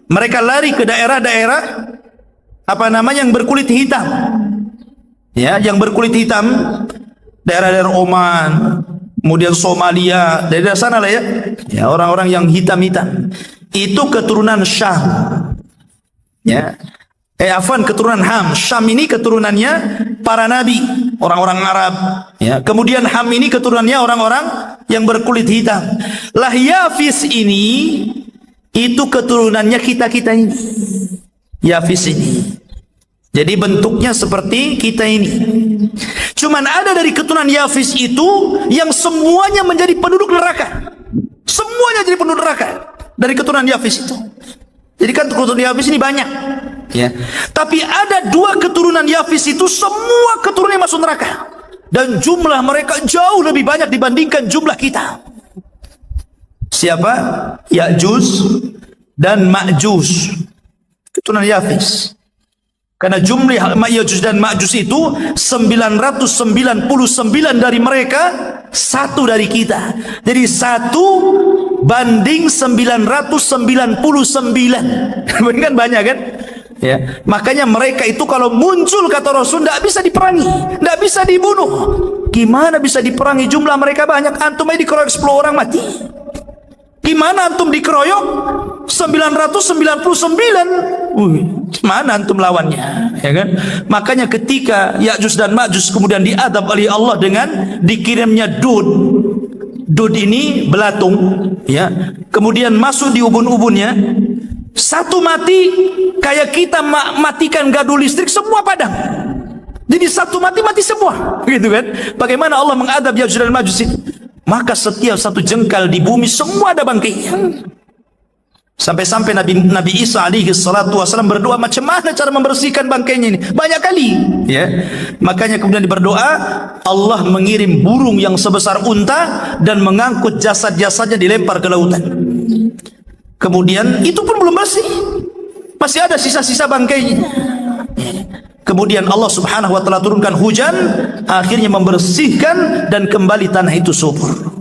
mereka lari ke daerah-daerah yang berkulit hitam. Ya, yang berkulit hitam, daerah-daerah Oman, kemudian Somalia, dari sana lah ya. Ya, orang-orang yang hitam-hitam. Itu keturunan Syam. Ya. Keturunan Ham. Syam ini keturunannya para nabi, orang-orang Arab. Ya. Kemudian Ham ini keturunannya orang-orang yang berkulit hitam. Lah Yafis ini itu keturunannya kita-kita ini. Yafis ini. Jadi bentuknya seperti kita ini. Cuman ada dari keturunan Yafis itu yang semuanya menjadi penduduk neraka. Semuanya jadi penduduk neraka dari keturunan Yafis itu. Jadi kan keturunan Yafis ini banyak. Ya. Tapi ada 2 keturunan Yafis itu semua keturunannya masuk neraka. Dan jumlah mereka jauh lebih banyak dibandingkan jumlah kita. Siapa? Ya'juj dan Ma'juj. Keturunan Yafis. Karena jumlah Ya'juj dan Ma'juj itu 999 dari mereka, 1 dari kita. Jadi 1 banding 999. Kan banyak kan? Ya. Makanya mereka itu kalau muncul kata Rasul tidak bisa diperangi, tidak bisa dibunuh. Gimana bisa diperangi? Jumlah mereka banyak. Antum aja dikeroyok 10 orang mati. Gimana antum dikeroyok 999? Mana antum lawannya? Ya kan? Makanya ketika Ya'juj dan Ma'juj kemudian diadab oleh Allah dengan dikirimnya dud. Dud ini belatung, ya. Kemudian masuk di ubun-ubunnya. 1 mati kayak kita matikan gardu listrik, semua padam. Jadi 1 mati semua, gitu kan? Bagaimana Allah mengadab Ya'juj dan Ma'juj ini? Maka setiap 1 jengkal di bumi semua ada bangkainya. Sampai-sampai Nabi Isa alaihi salatu wasallam berdoa macam mana cara membersihkan bangkainya ini? Banyak kali, ya. Makanya kemudian berdoa, Allah mengirim burung yang sebesar unta dan mengangkut jasad-jasadnya dilempar ke lautan. Kemudian itu pun belum bersih, masih ada sisa-sisa bangkainya. Kemudian Allah subhanahu wa ta'ala turunkan hujan, akhirnya membersihkan dan kembali tanah itu subur.